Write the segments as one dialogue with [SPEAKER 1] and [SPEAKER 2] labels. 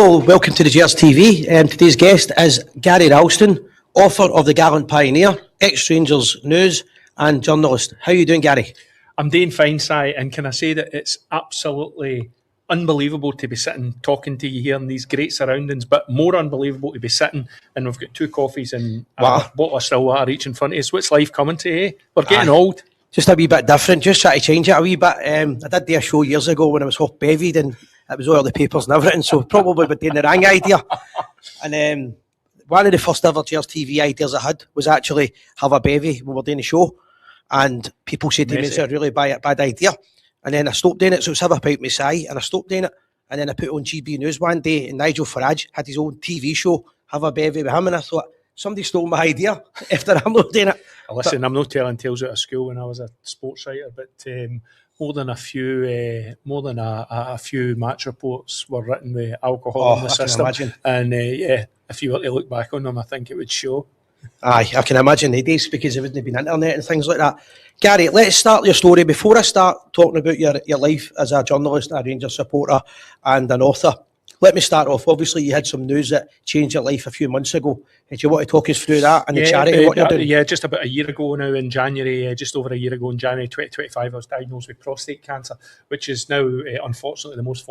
[SPEAKER 1] Hello, welcome to the Gers TV. Today's guest is Gary Ralston, author of The Gallant Pioneer, ex-Rangers news and journalist. How are you doing, Gary?
[SPEAKER 2] I'm doing fine, Si, and can I say that it's absolutely unbelievable to be sitting talking to you here in these great surroundings, but more unbelievable to be sitting and we've got 2 coffees and a bottle of still water each in front of us. What's life coming to, eh? We're getting old.
[SPEAKER 1] Just a wee bit different, just try to change it a wee bit. I did do a show years ago when I was half bevied and it was all the papers and everything, so probably we're doing the wrong idea. And one of the first ever Gers TV ideas I had was actually have a bevy when we're doing the show, and people said to me it's a really bad idea. And then I stopped doing it, so it's have a pipe me sigh, and I stopped doing it. And then I put on GB News one day, and Nigel Farage had his own TV show, have a bevy with him, and I thought, somebody stole my idea after I'm not doing it.
[SPEAKER 2] Listen, I'm not telling tales out of school when I was a sports writer, but more than a few match reports were written with alcohol in the system. And if you were to look back on them, I think it would show.
[SPEAKER 1] Aye, I can imagine the days because there wouldn't have been internet and things like that. Gary, let's start your story. Before I start talking about your life as a journalist, a Rangers supporter and an author, let me start off. Obviously, you had some news that changed your life a few months ago. Do you want to talk us through that and the charity, what you're doing?
[SPEAKER 2] Yeah, just about a year ago now in January, just over a year ago in January 2025, I was diagnosed with prostate cancer, which is now, unfortunately, the most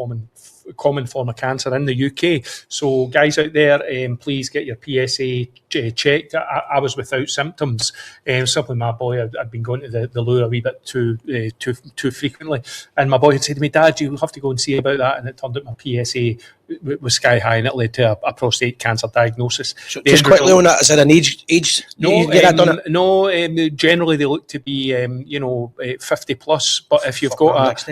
[SPEAKER 2] common form of cancer in the UK. So, guys out there, please get your PSA checked. I was without symptoms. Simply my boy, I'd been going to the loo a wee bit too frequently. And my boy had said to me, Dad, you'll have to go and see about that. And it turned out my PSA was sky high, and it led to a prostate cancer diagnosis.
[SPEAKER 1] So just quickly on that, is there an age?
[SPEAKER 2] No, generally they look to be 50 plus. But if you've got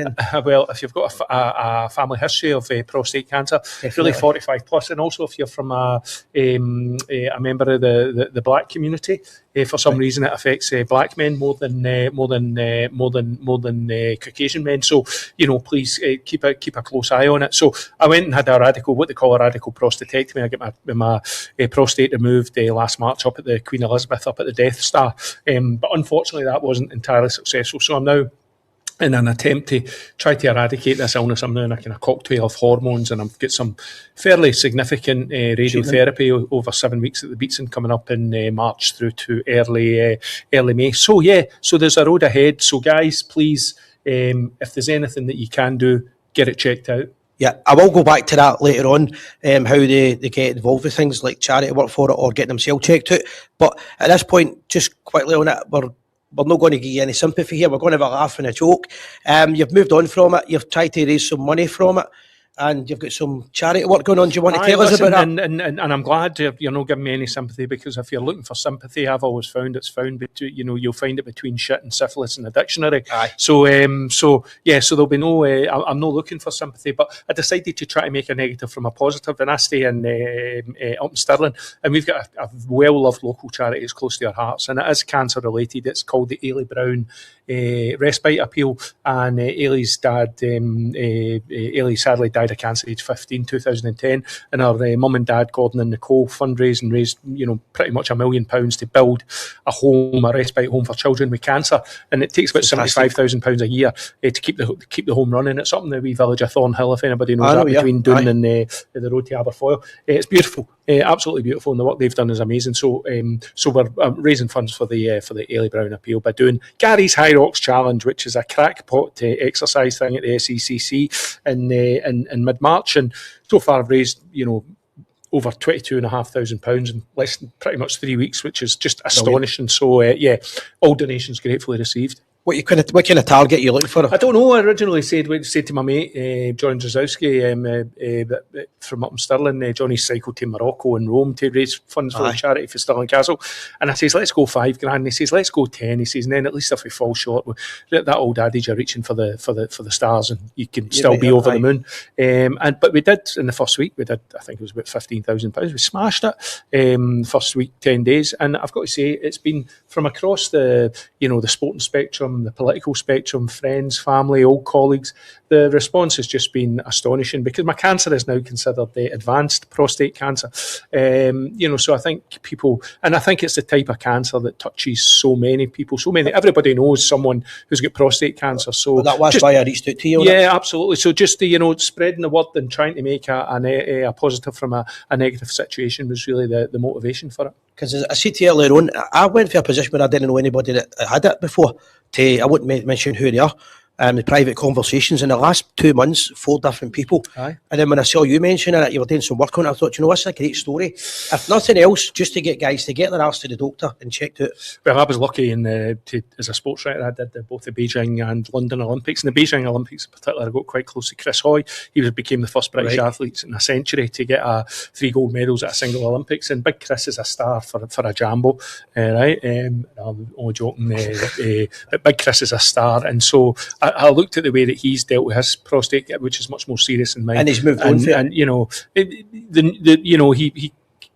[SPEAKER 2] a family history of prostate cancer, really 45 plus, and also if you're from a member of the black community, for some reason it affects black men more than Caucasian men. So please keep a close eye on it. So I went and had what they call a radical prostatectomy. I get my prostate removed last March up at the Queen Elizabeth, up at the Death Star. But unfortunately, that wasn't entirely successful. So I'm now in an attempt to try to eradicate this illness. I'm now in a kind of cocktail of hormones, and I've got some fairly significant radiotherapy over 7 weeks at the Beatson coming up in March through to early May. So there's a road ahead. So guys, please, if there's anything that you can do, get it checked out.
[SPEAKER 1] Yeah, I will go back to that later on, how they get involved with things like charity work for it or getting themselves checked out. But at this point, just quickly on it, we're not going to give you any sympathy here. We're going to have a laugh and a joke. You've moved on from it. You've tried to raise some money from it, and you've got some charity work going on. Do you want to tell us about that?
[SPEAKER 2] And I'm glad you're not giving me any sympathy, because if you're looking for sympathy, I've always found it's found you'll find it between shit and syphilis in the dictionary.
[SPEAKER 1] Aye.
[SPEAKER 2] So there'll be no. I'm not looking for sympathy, but I decided to try to make a negative from a positive, and I stay up in Stirling, and we've got a well-loved local charity that's close to our hearts, and it is cancer related. It's called the Ailey Brown Respite Appeal, and Ailey's dad, Ailey sadly died of cancer age 15, 2010, and our mum and dad, Gordon and Nicole, fundraised and raised pretty much £1 million to build a respite home for children with cancer, and it takes about £75,000 a year to keep the home running. It's up in the wee village of Thornhill, if anybody knows that, between Doon and the road to Aberfoyle. It's beautiful. Absolutely beautiful, and the work they've done is amazing. So we're raising funds for the Ailey Brown Appeal by doing Gary's High Rocks Challenge, which is a crackpot exercise thing at the SECC in mid-March, and so far I've raised over £22,500 in less than pretty much 3 weeks, which is just astonishing. So all donations gratefully received.
[SPEAKER 1] What kind of target are you looking for?
[SPEAKER 2] I don't know. I originally said to my mate, John Drzowski, from up in Stirling, Johnny cycled to Morocco and Rome to raise funds for a charity for Stirling Castle. And I says, let's go $5,000. And he says, let's go 10. He says, and then at least if we fall short, that old adage, you're reaching for the stars and you can still be over the moon. But we did, in the first week, I think it was about £15,000. We smashed it first week, 10 days. And I've got to say, it's been from across the sporting spectrum, spectrum, the political spectrum, friends, family, old colleagues, the response has just been astonishing, because my cancer is now considered advanced prostate cancer. So I think people, and I think it's the type of cancer that touches so many people, everybody knows someone who's got prostate cancer. So
[SPEAKER 1] that's why I reached out to you.
[SPEAKER 2] Yeah, absolutely. So just spreading the word and trying to make a positive from a negative situation was really the motivation for it.
[SPEAKER 1] Because as I said to you earlier on, I went for a position where I didn't know anybody that had it before. I wouldn't mention who they are. The private conversations in the last 2 months, 4 different people.
[SPEAKER 2] Aye.
[SPEAKER 1] And then when I saw you mentioning it, you were doing some work on it, I thought, this is a great story. If nothing else, just to get guys to get their arse to the doctor and checked out.
[SPEAKER 2] Well, I was lucky as a sports writer. I did both the Beijing and London Olympics. And the Beijing Olympics in particular, I got quite close to Chris Hoy. He became the first British athlete in a century to get 3 gold medals at a single Olympics. And Big Chris is a star for a jambo, right? I'm only joking. But Big Chris is a star, and so I looked at the way that he's dealt with his prostate, which is much more serious than mine.
[SPEAKER 1] And he's moved on.
[SPEAKER 2] And he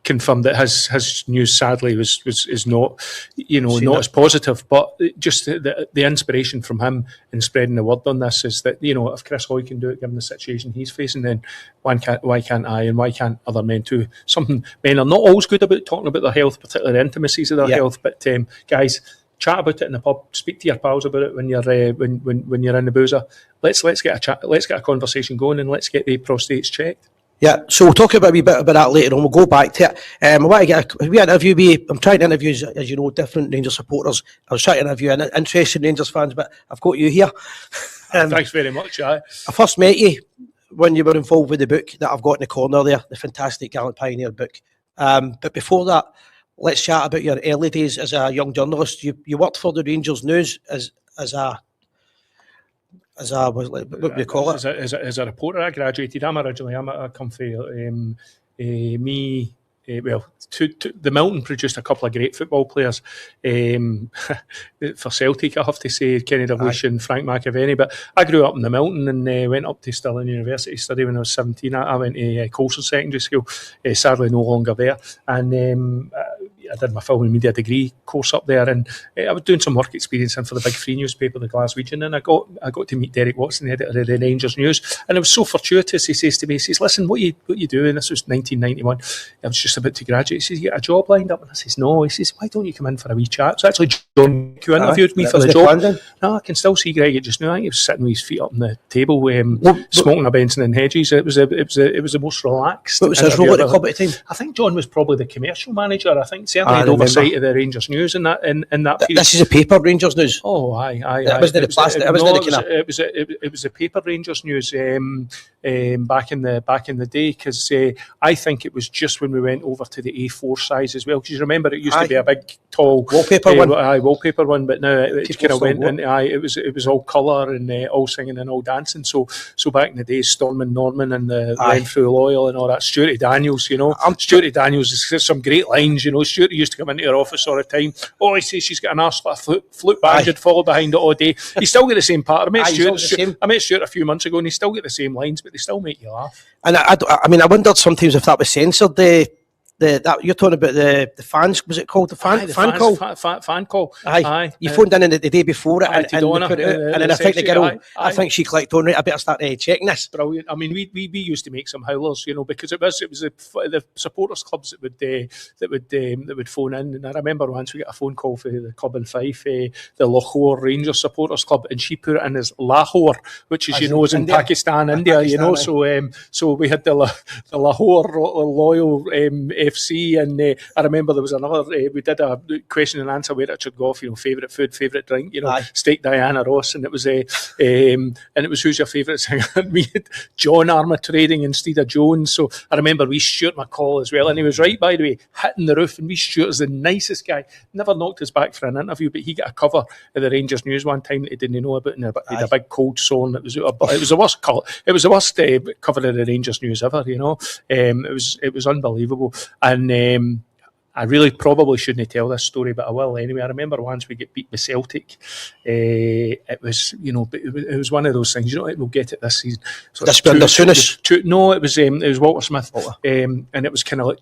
[SPEAKER 2] confirmed that his news sadly is not not as positive, but just the inspiration from him in spreading the word on this is that if Chris Hoy can do it given the situation he's facing, then why can't I, and why can't other men too? Something men are not always good about, talking about their health, particularly the intimacies of their health, but guys, chat about it in the pub. Speak to your pals about it when you're when you're in the boozer. Let's get a chat. Let's get a conversation going, and let's get the prostates checked.
[SPEAKER 1] Yeah, so we'll talk about a wee bit about that later on. We'll go back to it. I want to get a wee interview. I'm trying to interview, as you know, different Rangers supporters. I was trying to interview interested Rangers fans, but I've got you here.
[SPEAKER 2] Thanks very much. I
[SPEAKER 1] first met you when you were involved with the book that I've got in the corner there, the fantastic Gallant Pioneer book. But before that, let's chat about your early days as a young journalist. You worked for the Rangers News as a what do you call it?
[SPEAKER 2] As a reporter. I graduated. I come from the Milton produced a couple of great football players for Celtic, I have to say, Kenny Dalglish and Frank McAvenny. But I grew up in the Milton and went up to Stirling University to study when I was 17. I went to Colson Secondary School, sadly no longer there. And I did my film and media degree course up there, and I was doing some work experience in for the Big Free newspaper, the Glaswegian, and I got to meet Derek Watson, the editor of the Rangers News, and it was so fortuitous. He says to me, he says, "Listen, what you doing?" This was 1991. I was just about to graduate. He says, "You got a job lined up?" And I says, "No." He says, "Why don't you come in for a wee chat?" So actually, John who interviewed me for the job. No, I can still see Greg just now. I think he was sitting with his feet up on the table, smoking a Benson and Hedges. It was the most relaxed.
[SPEAKER 1] What was his role at the club at the time?
[SPEAKER 2] I think John was probably the commercial manager. I think certainly had oversight of the Rangers News in that period.
[SPEAKER 1] This is a paper Rangers News.
[SPEAKER 2] Oh, aye.
[SPEAKER 1] It wasn't the plastic.
[SPEAKER 2] It was a paper Rangers News back in the day, because I think it was just when we went over to the A4 size as well. Because you remember it used to be a big tall wallpaper one, but now it kind of went into it was all colour and all singing and all dancing. So back in the day, Stormin Norman and the Renfrew Loyal and all that. Stuarty Daniels, Stuarty Daniels has some great lines. Stuarty used to come into your office all the time. Oh, he says she's got an arse like a flute band, you'd follow behind it all day. He's still got the same part. I met Stuart a few months ago, and he still got the same lines, but they still make you laugh. And
[SPEAKER 1] I wondered sometimes if that was censored. That you're talking about the fans, was it called the fan call?
[SPEAKER 2] Fan call.
[SPEAKER 1] Aye. You phoned in the day before it and put it out, and then I think the girl, I think she clicked on it. I better start checking this.
[SPEAKER 2] Brilliant. I mean, we used to make some howlers, because it was the supporters clubs that would phone in. And I remember once we got a phone call for the club in Fife, the Lahore Rangers supporters club, and she put it in as Lahore, which is is in Pakistan, India. So we had the Lahore Loyal FC, and I remember there was another. We did a question and answer where Richard Gough, favourite food, favourite drink, steak Diana Ross, and it was who's your favourite singer? And we had John Armatrading instead of Jones. So I remember we Stuart McCall as well, and he was right, by the way, hitting the roof. And we Stuart is the nicest guy. Never knocked us back for an interview, but he got a cover of the Rangers News one time that he didn't know about, and he had a big cold sore, and it was the worst cover of the Rangers News ever. It was unbelievable. And I really probably shouldn't tell this story, but I will anyway. I remember once we get beat by Celtic. It was, it was one of those things. We'll get it this season. So no, it was Walter Smith, and it was kind of like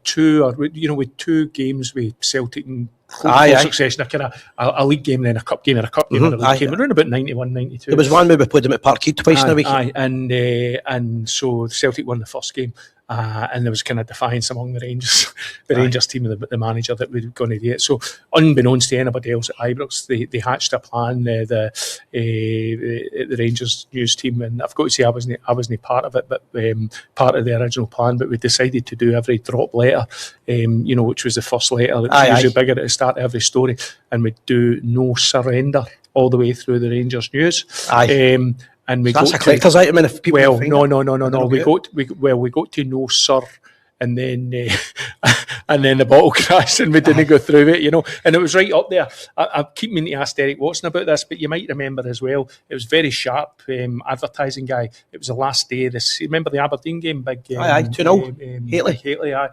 [SPEAKER 2] with 2 games with Celtic and close succession, a kind of a league game, then a cup game, and a cup game, and a league game. Around about 91, 92.
[SPEAKER 1] There was one where we played them at Parkhead twice in a week.
[SPEAKER 2] And so Celtic won the first game. And there was kind of defiance among the Rangers, Rangers team and the manager that we were going to do it. So, unbeknownst to anybody else at Ibrox, they hatched a plan. The Rangers news team, and I've got to say I wasn't part of it, but part of the original plan. But we decided to do every drop letter, which was the first letter. It's usually bigger at the start of every story, and we'd do no surrender all the way through the Rangers news. And we
[SPEAKER 1] that's a collector's item, and if people
[SPEAKER 2] no. We got to no sir, and then the bottle crashed, and we didn't go through it, And it was right up there. I keep meaning to ask Derek Watson about this, but you might remember as well. It was very sharp advertising guy. It was the last day of this. Remember the Aberdeen game, big
[SPEAKER 1] 2-0.
[SPEAKER 2] Haley,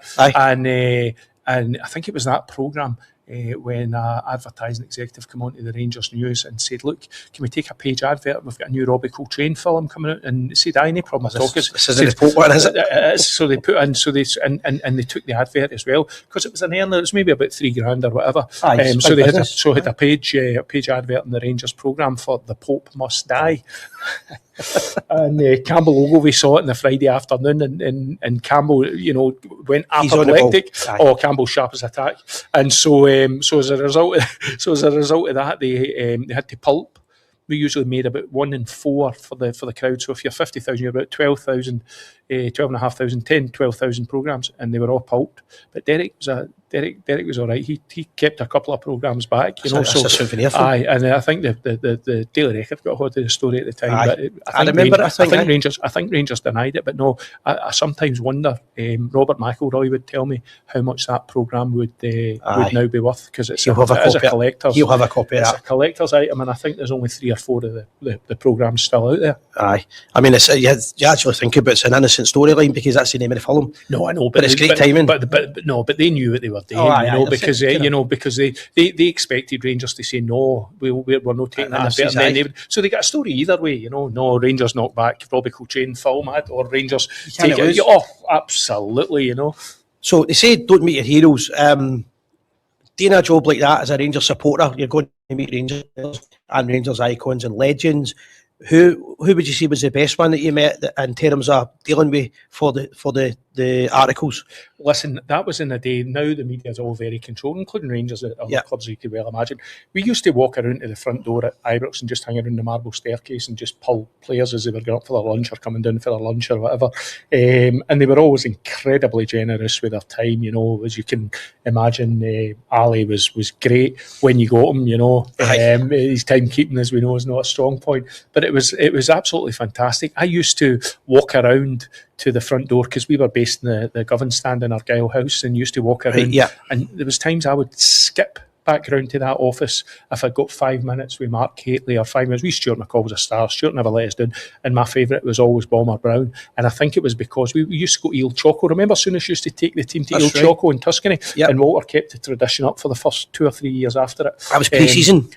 [SPEAKER 2] and I think it was that programme. When an advertising executive came on to the Rangers News and said, "Look, can we take a page advert? We've got a new Robbie Coltrane film coming out." And they said, "No problem at all."
[SPEAKER 1] This isn't the Pope one, is it?
[SPEAKER 2] So they put in, and they took the advert as well because it was an earner. It was maybe about $3,000 or whatever. So they had a page advert in the Rangers programme for "The Pope Must Die." And Campbell Ogilvie saw it on the Friday afternoon, and Campbell, went apoplectic. Campbell sharp as a tack, and so as a result of that, they had to pulp. We usually made about 1 in 4 for the crowd. So if you're 50,000, you're about 12,000, 12,500, 10, 12,000 programmes, and they were all pulped. But Derek was all right. He kept a couple of programmes back,
[SPEAKER 1] That's a souvenir.
[SPEAKER 2] And I think the Daily Record got hold of the story at the time. But
[SPEAKER 1] I
[SPEAKER 2] think Rangers denied it, but no. I sometimes wonder. Robert McElroy would tell me how much that programme would now be worth, because it is a collector's.
[SPEAKER 1] He'll have a copy of that.
[SPEAKER 2] It's a collector's item, and I think there's only 3 or 4 of the programmes still out there.
[SPEAKER 1] Aye, I mean, you actually think about it's an innocent storyline because that's the name of the film.
[SPEAKER 2] No, I know,
[SPEAKER 1] but it's great timing.
[SPEAKER 2] But they knew what they were doing, because they expected Rangers to say no, we're not taking that. So they got a story either way, No, Rangers knock back Robbie Coltrane film ad, or Rangers take it. Oh, absolutely,
[SPEAKER 1] So they say don't meet your heroes. Doing a job like that as a Rangers supporter, you're going to meet Rangers and Rangers icons and legends. Who would you say was the best one that you met in terms of dealing with for the articles?
[SPEAKER 2] Listen, that was in the day. Now the media is all very controlled, including Rangers at other clubs, you could well imagine. We used to walk around to the front door at Ibrox and just hang around the marble staircase and just pull players as they were going up for their lunch or coming down for their lunch or whatever. And they were always incredibly generous with their time, as you can imagine. Ali was great when you got him, his timekeeping, as we know, is not a strong point. But it was absolutely fantastic. I used to walk around to the front door because we were based in the Govan stand in Argyle House, and used to walk around. And there was times I would skip back round to that office if I got 5 minutes with Mark Hateley, or 5 minutes. Stuart McCall was a star. Stuart never let us down, and my favourite was always Bomber Brown. And I think it was because we used to go to Il Choco. Remember, Soonish used to take the team to Il Choco in Tuscany, and Walter kept the tradition up for the first 2 or 3 years after it.
[SPEAKER 1] That was pre-season.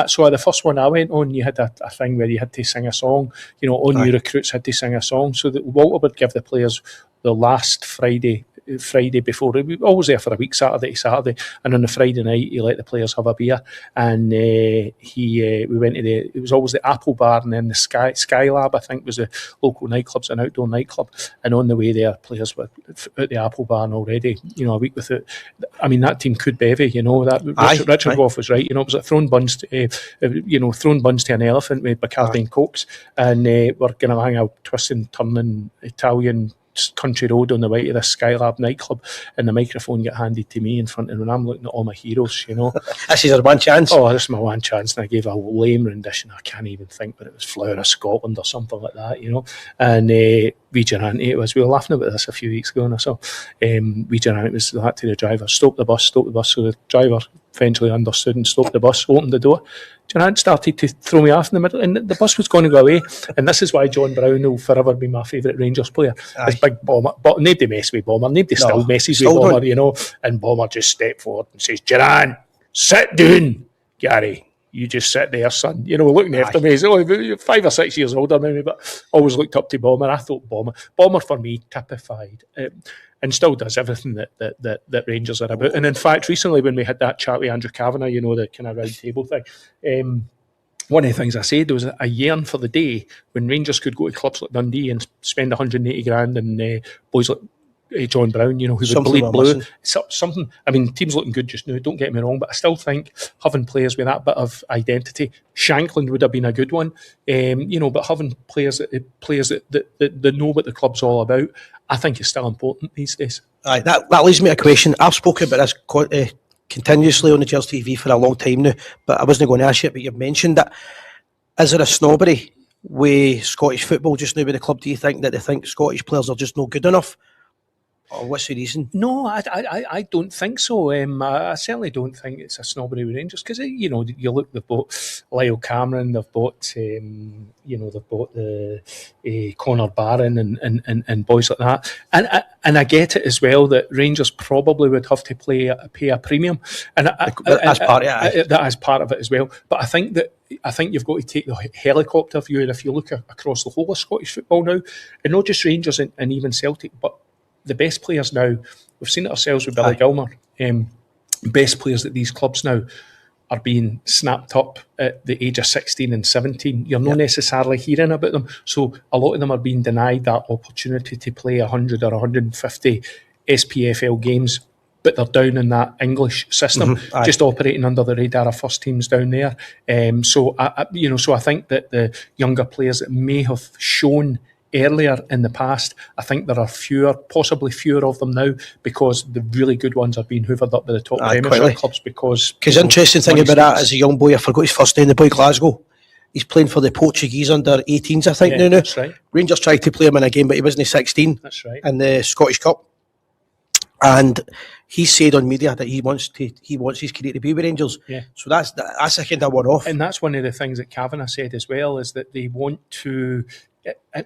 [SPEAKER 2] So the first one I went on, you had a thing where you had to sing a song. All new recruits had to sing a song. So that Walter would give the players the last Friday before. We were always there for a week, Saturday to Saturday, and on the Friday night he let the players have a beer, and we went to it was always the Apple Bar, and then the Skylab, I think, was the local nightclub's an outdoor nightclub, and on the way there players were at the Apple Bar already, a week with it. I mean, that team could bevy, that Richard Goff was right, it was like throwing buns to an elephant with Bacardi and Cokes, and we're going to hang out twisting, turning Italian country road on the way to the Skylab nightclub, and the microphone got handed to me in front, and when I'm looking at all my heroes,
[SPEAKER 1] This is our one chance.
[SPEAKER 2] Oh, this is my one chance, and I gave a lame rendition. I can't even think, but it was Flower of Scotland or something like that, and Vigilante it was. We were laughing about this a few weeks ago, and I saw Vigilante was that to the driver, stop the bus, so the driver eventually understood and stopped the bus, opened the door. Geraint started to throw me off in the middle, and the bus was going to go away. And this is why John Brown will forever be my favourite Rangers player. This big Bomber, but nobody messed with Bomber, nobody still messes with Bomber, And Bomber just stepped forward and says, "Geraint, sit down, Gary. you just sit there, son, looking after me. He's only 5 or 6 years older than me, but always looked up to Bomber. I thought Bomber for me typified and still does everything that Rangers are about. And in fact, recently when we had that chat with Andrew Kavanagh, the kind of round table thing, one of the things I said was a yearn for the day when Rangers could go to clubs like Dundee and spend 180 grand and boys like John Brown, who would bleed blue. Something. I mean, team's looking good just now, don't get me wrong, but I still think having players with that bit of identity, Shankland would have been a good one, but having players that know what the club's all about, I think is still important these days. Aye,
[SPEAKER 1] that leads me to a question. I've spoken about this continuously on the Gers TV for a long time now, but I wasn't going to ask you, but you've mentioned that. Is there a snobbery with Scottish football just now with the club? Do you think that they think Scottish players are just not good enough? Or what's the reason?
[SPEAKER 2] No, I don't think so. I certainly don't think it's a snobbery with Rangers because you look, they've bought Lyle Cameron, they've bought they've bought the Conor Barron and boys like that, and I get it as well that Rangers probably would have to pay a premium, and
[SPEAKER 1] that's part of it.
[SPEAKER 2] That is part of it as well. But I think you've got to take the helicopter view, and if you look across the whole of Scottish football now, and not just Rangers and even Celtic, but the best players now, we've seen it ourselves with Billy Gilmer, best players at these clubs now are being snapped up at the age of 16 and 17. You're not necessarily hearing about them. So a lot of them are being denied that opportunity to play 100 or 150 SPFL games, but they're down in that English system, just operating under the radar of first teams down there. So I think that the younger players that may have shown earlier in the past, I think there are possibly fewer of them now because the really good ones are being hoovered up by the top Premiership clubs because
[SPEAKER 1] the interesting thing about that as a young boy, I forgot his first name, the boy Glasgow. He's playing for the Portuguese under 18s, I think, now.
[SPEAKER 2] That's right.
[SPEAKER 1] Rangers tried to play him in a game, but he wasn't 16.
[SPEAKER 2] That's right.
[SPEAKER 1] In the Scottish Cup. And he said on media that he wants his career to be with Rangers.
[SPEAKER 2] Yeah.
[SPEAKER 1] So that's a kind of one-off.
[SPEAKER 2] And that's one of the things that Kavanagh said as well, is that they want to...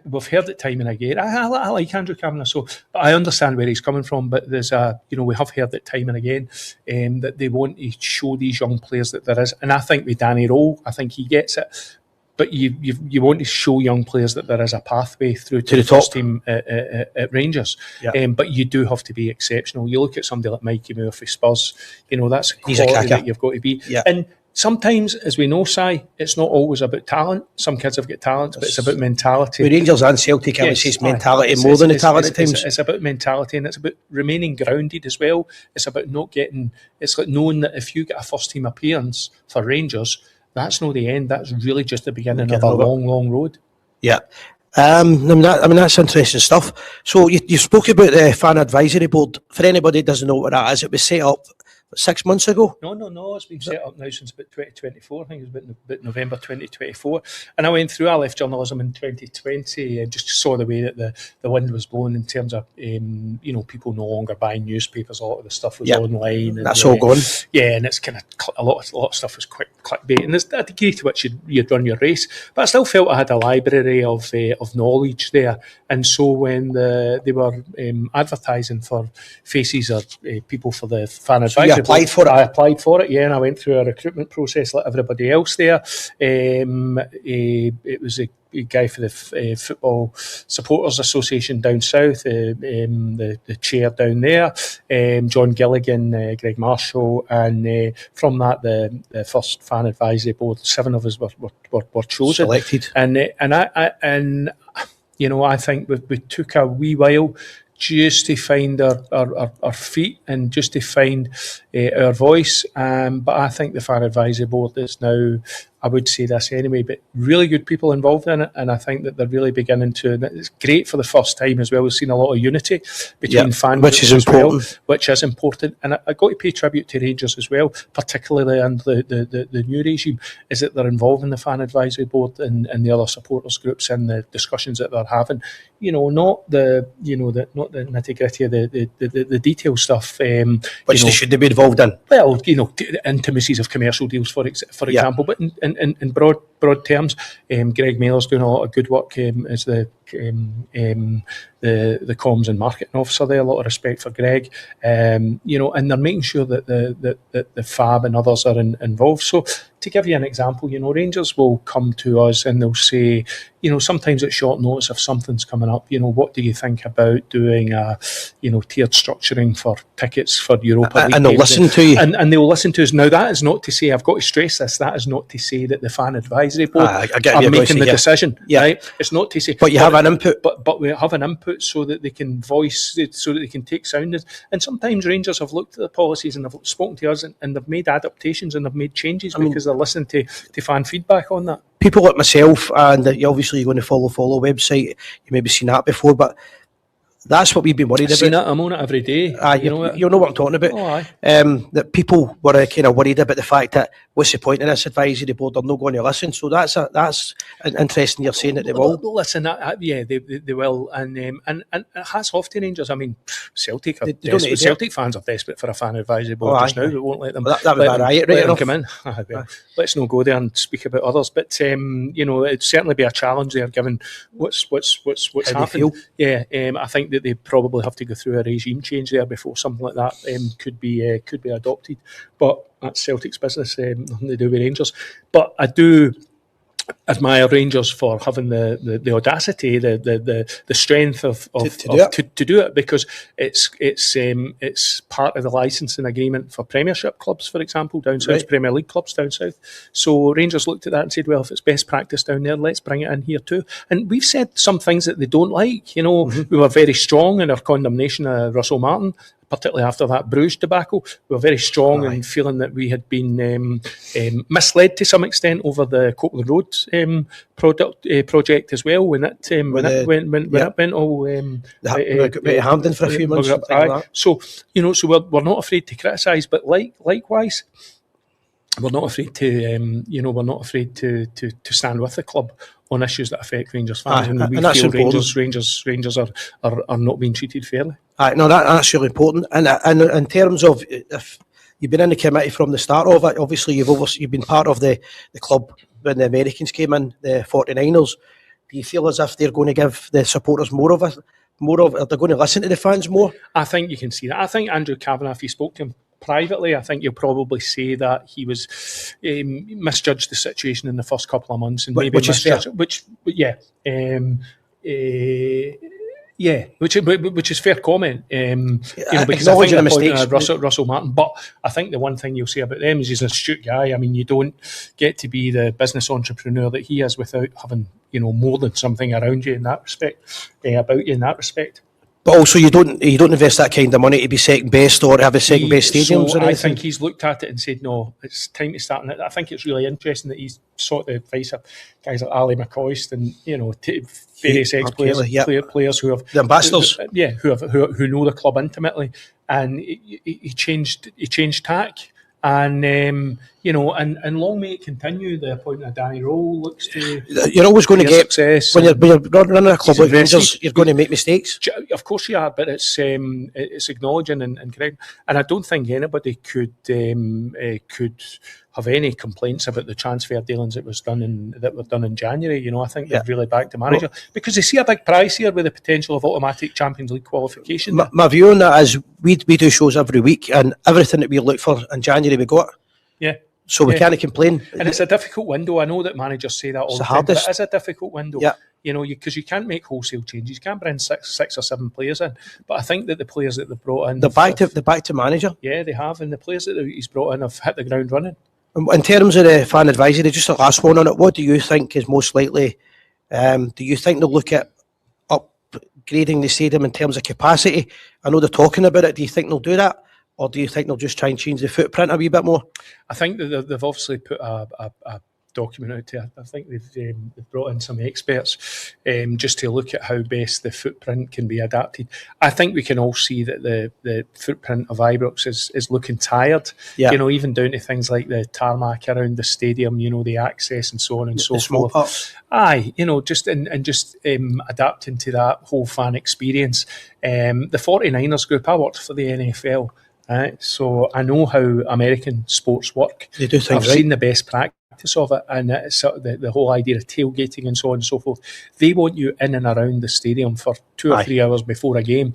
[SPEAKER 2] We've heard it time and again. I like Andrew Kavanagh, so I understand where he's coming from. But there's we have heard it time and again that they want to show these young players that there is. And I think with Danny Rowe, I think he gets it. But you want to show young players that there is a pathway through to the first team at Rangers. Yeah. But you do have to be exceptional. You look at somebody like Mikey Moore for Spurs. That's a quality that you've got to be. Yeah. And sometimes, as we know, Si, it's not always about talent. Some kids have got talent, but it's about mentality.
[SPEAKER 1] With Rangers and Celtic, I would say it's mentality more than the talent at times.
[SPEAKER 2] It's about mentality, and it's about remaining grounded as well. It's about not getting... It's like knowing that if you get a first-team appearance for Rangers, that's not the end. That's really just the beginning of a long, long road.
[SPEAKER 1] Yeah. That's interesting stuff. So you spoke about the Fan Advisory Board. For anybody that doesn't know what that is, it was set up 6 months ago?
[SPEAKER 2] No. It's been set up now since about 2024. I think it was about November 2024. And I went through. I left journalism in 2020 and just saw the way that the wind was blowing in terms of people no longer buying newspapers. A lot of the stuff was online. And,
[SPEAKER 1] that's all gone.
[SPEAKER 2] Yeah, and it's kind of a lot of stuff was quick clickbait, and there's a degree to which you'd run your race. But I still felt I had a library of knowledge there. And so when they were advertising for faces or people for the Fan Advisory, I applied for it, and I went through a recruitment process like everybody else there. It was a guy for the Football Supporters Association down south, the chair down there, John Gilligan, Greg Marshall, and from that the first Fan Advisory Board, 7 of us were chosen,
[SPEAKER 1] selected,
[SPEAKER 2] and I think we took a wee while just to find our feet and just to find our voice. But I think the Fan Advisory Board is now, I would say this anyway, but really good people involved in it, and I think that they're really beginning to, and it's great for the first time as well. We've seen a lot of unity between fan
[SPEAKER 1] which is important.
[SPEAKER 2] Which is important, and I got to pay tribute to Rangers as well, particularly under the new regime, is that they're involved in the Fan Advisory Board and the other supporters groups and the discussions that they're having. Not the nitty gritty of the detail stuff,
[SPEAKER 1] which they should be involved in.
[SPEAKER 2] Well, intimacies of commercial deals, for example, but in broad terms, Greg Mailer's doing a lot of good work as the the comms and marketing officer there. A lot of respect for Greg, and they're making sure that the Fab and others are involved. So to give you an example, Rangers will come to us and they'll say, sometimes at short notice if something's coming up, what do you think about doing a, tiered structuring for tickets for Europa League
[SPEAKER 1] and they'll
[SPEAKER 2] games?
[SPEAKER 1] listen to you.
[SPEAKER 2] And they'll listen to us. Now, that is not to say, I've got to stress this, that is not to say that the fan advisory board
[SPEAKER 1] I get
[SPEAKER 2] are
[SPEAKER 1] your
[SPEAKER 2] making
[SPEAKER 1] voice,
[SPEAKER 2] the decision.
[SPEAKER 1] Yeah.
[SPEAKER 2] Right? It's not to say...
[SPEAKER 1] But you have an input.
[SPEAKER 2] But we have an input so that they can voice, so that they can take sound. And sometimes Rangers have looked at the policies and have spoken to us and they've made adaptations and they've made changes because they're listening to fan feedback on that.
[SPEAKER 1] People like myself, and obviously you're going to follow website, you maybe seen that before, but that's what we've been worried about.
[SPEAKER 2] I'm on it every day.
[SPEAKER 1] You know what I'm talking about.
[SPEAKER 2] Oh, aye.
[SPEAKER 1] That people were kind of worried about the fact that what's the point in this advisory board? They're not going to listen. So that's interesting. You're saying that they will.
[SPEAKER 2] Listen, they will, and hats off to Rangers. I mean, Celtic fans are desperate for a fan advisory board just now. We won't let them.
[SPEAKER 1] That would be a riot, right?
[SPEAKER 2] Come in. Let's not go there and speak about others. But it'd certainly be a challenge there, given what's happened. Yeah, I think that they probably have to go through a regime change there before something like that could be adopted. But that's Celtic's business, nothing to do with Rangers. But I do admire Rangers for having the audacity, the strength to do it, because it's part of the licensing agreement for Premiership clubs, for example, down south, right. Premier League clubs down south. So Rangers looked at that and said, well, if it's best practice down there, let's bring it in here too. And we've said some things that they don't like. We were very strong in our condemnation of Russell Martin, particularly after that Bruges debacle. We were very strong in feeling that we had been misled to some extent over the Copeland Road project as well, when it went all
[SPEAKER 1] Hampden for a few months.
[SPEAKER 2] So we're not afraid to criticise, but likewise, we're not afraid to stand with the club on issues that affect Rangers fans, and we feel Rangers are not being treated fairly.
[SPEAKER 1] No, that's really important. And in terms of, if you've been in the committee from the start of it, obviously you've been part of the club when the Americans came in, the 49ers. Do you feel as if they're going to give the supporters more of they're going to listen to the fans more? I
[SPEAKER 2] think you can see that. I think Andrew Kavanagh, if you spoke to him privately, I think you'll probably say that he was misjudged the situation in the first couple of months, and maybe which is fair. Which is fair comment. Because I think Russell Martin. But I think the one thing you'll say about them is he's an astute guy. I mean, you don't get to be the business entrepreneur that he is without having more than something around you in that respect, about you in that respect.
[SPEAKER 1] But also, you don't invest that kind of money to be second best or have a second best stadiums.
[SPEAKER 2] So I think he's looked at it and said, no, it's time to start. And I think it's really interesting that he's sought the advice of guys like Ali McCoist and various ex-players, players who have
[SPEAKER 1] the ambassadors,
[SPEAKER 2] who know the club intimately, and he changed tack. And and long may it continue. The appointment of Danny Rowe looks to.
[SPEAKER 1] You're always going to get
[SPEAKER 2] success
[SPEAKER 1] when you're running a club like Rangers. You're going to make mistakes.
[SPEAKER 2] Of course you are, but it's acknowledging and correct. And I don't think anybody could have any complaints about the transfer dealings that were done in January. I think they've really backed the manager because they see a big prize here with the potential of automatic Champions League qualification.
[SPEAKER 1] My view on that is we do shows every week, and everything that we look for in January we got.
[SPEAKER 2] Yeah.
[SPEAKER 1] So we can't complain.
[SPEAKER 2] And it's a difficult window. I know that managers say that all the time, but it is a difficult window.
[SPEAKER 1] Yeah.
[SPEAKER 2] Because you can't make wholesale changes. You can't bring six or seven players in. But I think that the players that they've brought in,
[SPEAKER 1] they're back to manager.
[SPEAKER 2] Yeah, they have, and the players that he's brought in have hit the ground running.
[SPEAKER 1] In terms of the fan advisory, just the last one on it, what do you think is most likely? Do you think they'll look at upgrading the stadium in terms of capacity? I know they're talking about it. Do you think they'll do that? Or do you think they'll just try and change the footprint a wee bit more?
[SPEAKER 2] I think that they've obviously put a document out there. I think they've brought in some experts just to look at how best the footprint can be adapted. I think we can all see that the footprint of Ibrox is looking tired. Yeah. Even down to things like the tarmac around the stadium, the access and so on and so forth. Aye, just adapting to that whole fan experience. The 49ers group, I worked for the NFL. So I know how American sports work.
[SPEAKER 1] They do things
[SPEAKER 2] I've seen the best practice practice of it, and it's sort of the whole idea of tailgating and so on and so forth. They want you in and around the stadium for 2 or 3 hours before a game.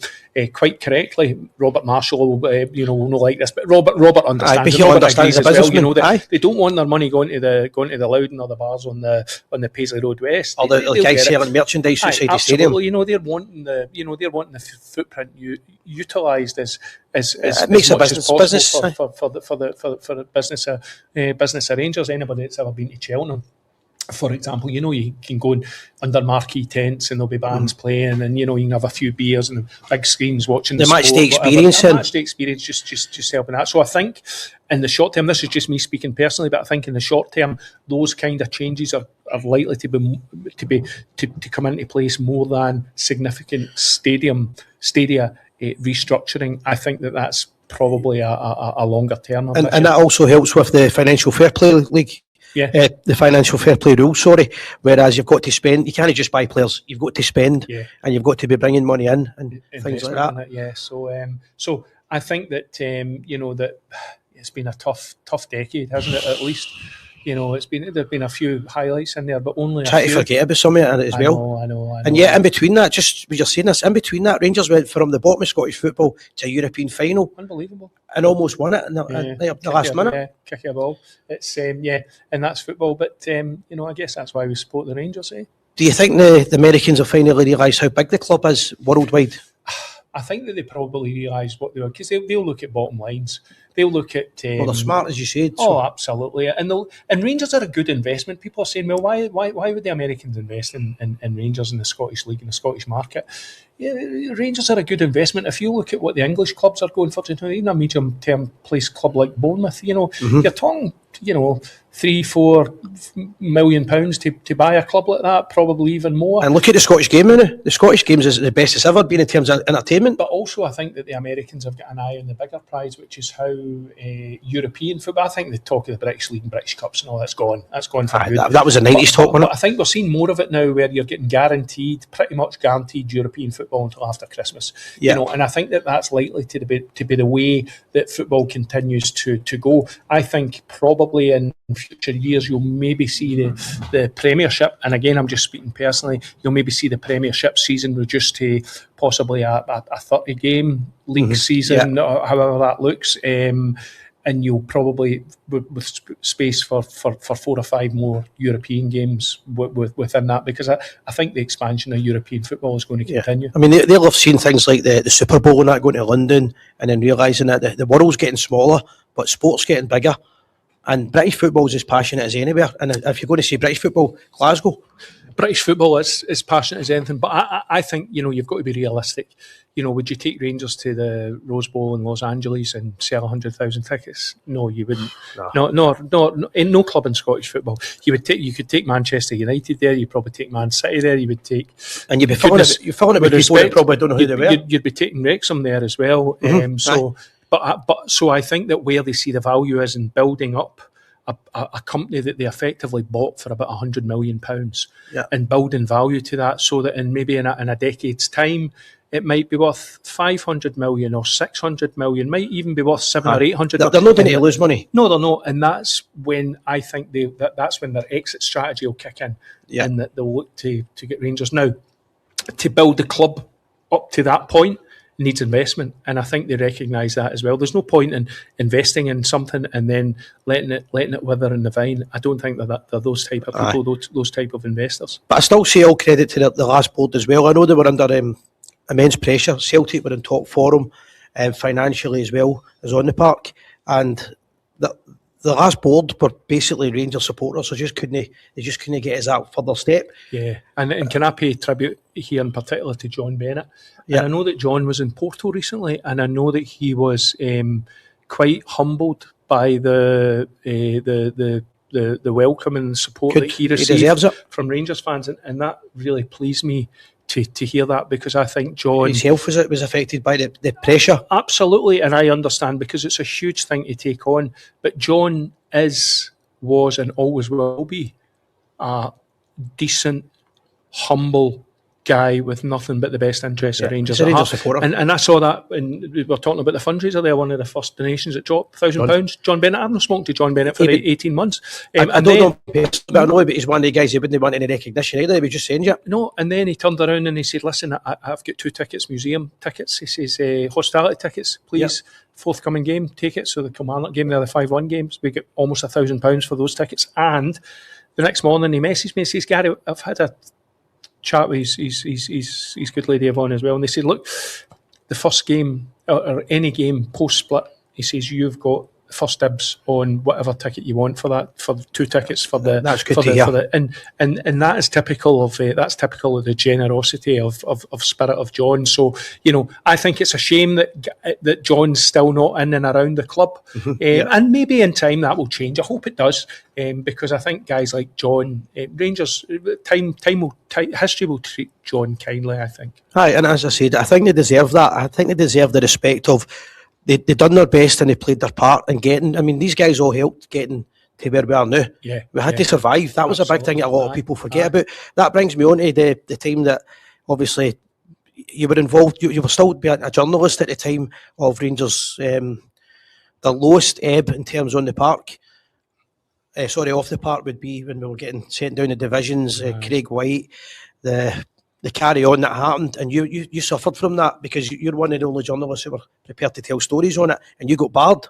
[SPEAKER 2] Quite correctly, Robert Marshall, will not like this, but Robert understands.
[SPEAKER 1] But he understands the businessman.
[SPEAKER 2] They don't want their money going to the Loudon or the bars on the Paisley Road West.
[SPEAKER 1] Or the guys selling merchandise outside the stadium.
[SPEAKER 2] They're wanting the footprint utilised as
[SPEAKER 1] it makes a business
[SPEAKER 2] for the business arrangers. Anybody that's ever been to Cheltenham, for example, you can go under marquee tents and there'll be bands playing, and you can have a few beers and big screens watching the
[SPEAKER 1] match
[SPEAKER 2] sport,
[SPEAKER 1] day experience.
[SPEAKER 2] The match day experience just helping that. So I think in the short term, this is just me speaking personally, but I think in the short term, those kind of changes are likely to come into place more than significant stadia restructuring. I think that's probably a longer term.
[SPEAKER 1] And that also helps with the Financial Fair Play League.
[SPEAKER 2] Yeah.
[SPEAKER 1] The Financial Fair Play rules, whereas you've got to spend, you can't just buy players, you've got to spend, and you've got to be bringing money in and things like that.
[SPEAKER 2] So I think that that it's been a tough decade, hasn't it? At least there've been a few highlights in there, but only
[SPEAKER 1] try to forget about some of it as well.
[SPEAKER 2] I know.
[SPEAKER 1] And yet, in between that, just as you're saying this, in between that, Rangers went from the bottom of Scottish football to a European final.
[SPEAKER 2] Unbelievable.
[SPEAKER 1] And almost won it in the last minute.
[SPEAKER 2] Yeah, kick a ball. It's and that's football. But I guess that's why we support the Rangers.
[SPEAKER 1] Do you think the Americans have finally realised how big the club is worldwide?
[SPEAKER 2] I think that they probably realised what they were, because they'll look at bottom lines. They'll look at...
[SPEAKER 1] well, they're smart, as you said.
[SPEAKER 2] So. Oh, absolutely. And Rangers are a good investment. People are saying, well, why would the Americans invest in Rangers in the Scottish League, in the Scottish market? Yeah, Rangers are a good investment. If you look at what the English clubs are going for, even a medium-term place club like Bournemouth, you're talking, £3-4 million to buy a club like that, probably even more.
[SPEAKER 1] And look at the Scottish game now. The Scottish games is the best it's ever been in terms of entertainment.
[SPEAKER 2] But also, I think that the Americans have got an eye on the bigger prize, which is how European football. I think the talk of the British League and British Cups and all that's gone. That's gone for good.
[SPEAKER 1] That was a 90s talk, wasn't it?
[SPEAKER 2] But I think we're seeing more of it now, where you're getting pretty much guaranteed European football until after Christmas.
[SPEAKER 1] Yeah.
[SPEAKER 2] And I think that's likely to be the way that football continues to go. I think probably in future years you'll maybe see the Premiership, and again I'm just speaking personally, you'll maybe see the Premiership season reduced to possibly a 30 game league season, or however that looks, and you'll probably with space for 4 or 5 more European games within that, because I think the expansion of European football is going to continue.
[SPEAKER 1] I mean, they'll have seen things like the Super Bowl and that going to London, and then realising that the world's getting smaller but sport's getting bigger. And British football is as passionate as anywhere. And if you're going to say British football, Glasgow.
[SPEAKER 2] British football is as passionate as anything. But I think, you've got to be realistic. Would you take Rangers to the Rose Bowl in Los Angeles and sell 100,000 tickets? No, you wouldn't. No. In no club in Scottish football. You could take Manchester United there. You'd probably take Man City there. You would take... And
[SPEAKER 1] you'd be filling it with people that probably don't know who they were.
[SPEAKER 2] You'd be taking Wrexham there as well. So I think that where they see the value is in building up a company that they effectively bought for about £100 million, and building value to that, so that in a decade's time it might be worth 500 million or 600 million, might even be worth 700 or 800.
[SPEAKER 1] They're not going to lose money.
[SPEAKER 2] No, they're not, and that's when I think that's when their exit strategy will kick in, and that they'll look to get Rangers. Now, to build the club up to that point needs investment, and I think they recognise that as well. There's no point in investing in something and then letting it wither in the vine. I don't think that they're those type of people, those type of investors. But
[SPEAKER 1] I still say all credit to the last board as well. I know they were under immense pressure. Celtic were in top form, financially as well as on the park, and the last board were basically Rangers supporters, so they just couldn't get us that further step.
[SPEAKER 2] Yeah, and can I pay tribute here in particular to John Bennett? Yeah. And I know that John was in Porto recently, and I know that he was quite humbled by the welcome and support that he received from Rangers fans, and that really pleased me to hear that, because I think John...
[SPEAKER 1] His health was affected by the pressure.
[SPEAKER 2] Absolutely, and I understand, because it's a huge thing to take on. But John was and always will be a decent, humble guy with nothing but the best interests of Rangers.
[SPEAKER 1] He's a Rangers supporter.
[SPEAKER 2] And I saw that when we were talking about the fundraiser there, one of the first donations that dropped, £1,000. John Bennett. I've not spoken to John Bennett for 18 months.
[SPEAKER 1] I don't know, but I know he's one of the guys who wouldn't want any recognition either. He was just saying,
[SPEAKER 2] No, and then he turned around and he said, listen, I've got 2 tickets, museum tickets. He says, hospitality tickets, please. Forthcoming game, take it. So the Gallant game, they're the 5-1 games. We get almost £1,000 for those tickets. And the next morning he messaged me and says, Gary, I've had a chat with his good lady Yvonne as well, and they said, look, the first game or any game post split, he says you've got first dibs on whatever ticket you want for that, for 2 tickets for the.
[SPEAKER 1] That's good to hear.
[SPEAKER 2] And that is typical of the generosity of spirit of John. So I think it's a shame that John's still not in and around the club, and maybe in time that will change. I hope it does, because I think guys like John, Rangers, history will treat John kindly. I think.
[SPEAKER 1] Aye, and as I said, I think they deserve that. I think they deserve the respect of. They done their best and they played their part in getting. I mean, these guys all helped getting to where we are now.
[SPEAKER 2] Yeah,
[SPEAKER 1] we had to survive. That was a big thing that a lot of people forget about. That brings me on to the time that obviously you were involved. You were still being a journalist at the time of Rangers. The lowest ebb in terms on the park. Off the park would be when we were getting sent down the divisions. Craig White, the carry on that happened, and you suffered from that because you're one of the only journalists who were prepared to tell stories on it, and you got barred.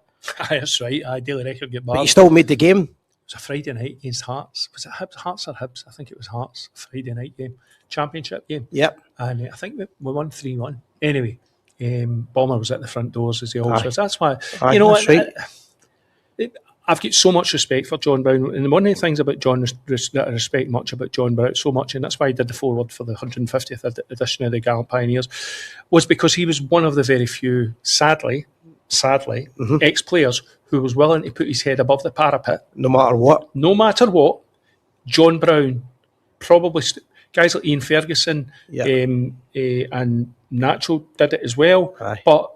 [SPEAKER 2] That's right. Daily Record get barred.
[SPEAKER 1] But you still made the game.
[SPEAKER 2] It was a Friday night against Hearts. Was it Hearts or Hibs? I think it was Hearts. A Friday night game, championship game.
[SPEAKER 1] Yep.
[SPEAKER 2] And I think we won 3-1. Anyway, Bomber was at the front doors as he always was. That's why
[SPEAKER 1] that's right.
[SPEAKER 2] I've got so much respect for John Brown, and one of the things about John that I respect much about John Brown so much, and that's why I did the foreword for the 150th edition of the Gallant Pioneers, was because he was one of the very few, sadly, ex-players who was willing to put his head above the parapet.
[SPEAKER 1] No matter what.
[SPEAKER 2] John Brown, probably guys like Ian Ferguson and Nacho did it as well.
[SPEAKER 1] Aye.
[SPEAKER 2] But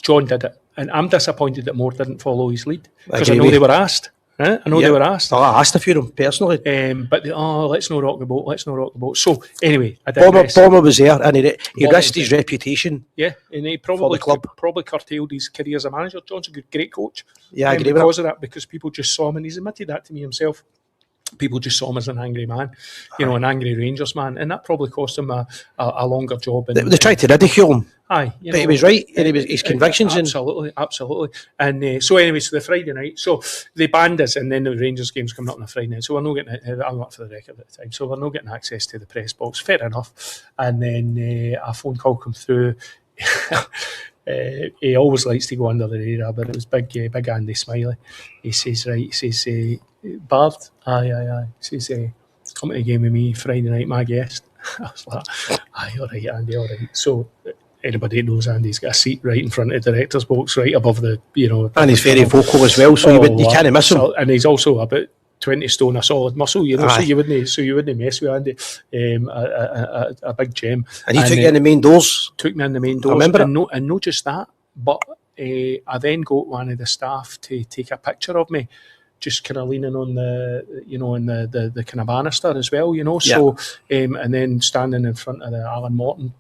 [SPEAKER 2] John did it. And I'm disappointed that more didn't follow his lead, because I know they were asked. They were asked.
[SPEAKER 1] Oh, I asked a few of them personally.
[SPEAKER 2] But let's not rock the boat. So anyway,
[SPEAKER 1] Bomber was there, and he risked his reputation.
[SPEAKER 2] Yeah, and he probably curtailed his career as a manager. John's a great coach.
[SPEAKER 1] Yeah, I agree
[SPEAKER 2] because of that, because people just saw him, and he's admitted that to me himself. People just saw him as an angry man, an angry Rangers man, and that probably cost him a longer job.
[SPEAKER 1] They tried to ridicule him.
[SPEAKER 2] Aye,
[SPEAKER 1] but he was right, and his convictions.
[SPEAKER 2] Absolutely. And so the Friday night, so they banned us, and then the Rangers games coming up on a Friday night, so we're not getting. I'm not for the record at the time, so we're not getting access to the press box. Fair enough. And then a phone call come through. He always likes to go under the radar, but it was big Andy Smiley. He says, Bard, aye. He says, come to the game with me Friday night, my guest. I was like, aye, all right, Andy, all right. So anybody who knows Andy's got a seat right in front of the director's box, right above the,
[SPEAKER 1] And he's very vocal as well, so you can't miss him.
[SPEAKER 2] And he's also about 20 stone of solid muscle, so you wouldn't mess with Andy. A big gem.
[SPEAKER 1] And he took you in the main doors.
[SPEAKER 2] Took me in the main doors.
[SPEAKER 1] I remember
[SPEAKER 2] and not just that, but I then got one of the staff to take a picture of me, just kind of leaning on the, in the kind of banister as well, So, and then standing in front of the Alan Morton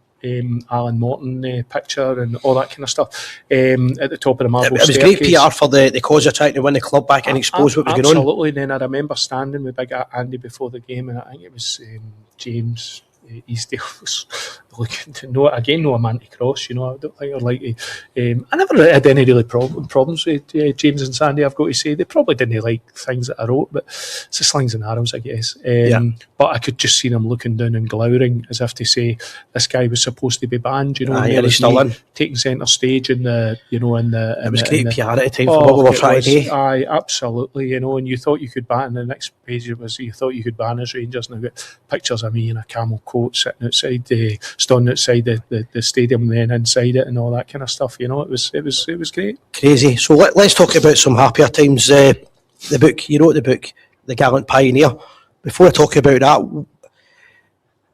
[SPEAKER 2] picture and all that kind of stuff at the top of the marble staircase.
[SPEAKER 1] It was great PR for the cause of trying to win the club back and expose what was going on.
[SPEAKER 2] Absolutely. Then I remember standing with big Andy before the game, and I think it was James Eastdale was looking to no Amanti Cross. I don't think I'd like to. I never had any really problems with James and Sandy. I've got to say they probably didn't like things that I wrote, but it's the slings and arrows, I guess. But I could just see them looking down and glowering as if to say this guy was supposed to be banned.
[SPEAKER 1] And he's still in,
[SPEAKER 2] taking centre stage in the. It
[SPEAKER 1] was great PR at the time for what we were trying to do.
[SPEAKER 2] Aye, absolutely. And you thought you could ban. The next page was you thought you could ban as Rangers, and I've got pictures of me in a camel coat sitting outside standing outside the stadium, then inside it and all that kind of stuff. It was great.
[SPEAKER 1] Crazy. So let's talk about some happier times. The book, you wrote the book, The Gallant Pioneer. Before I talk about that,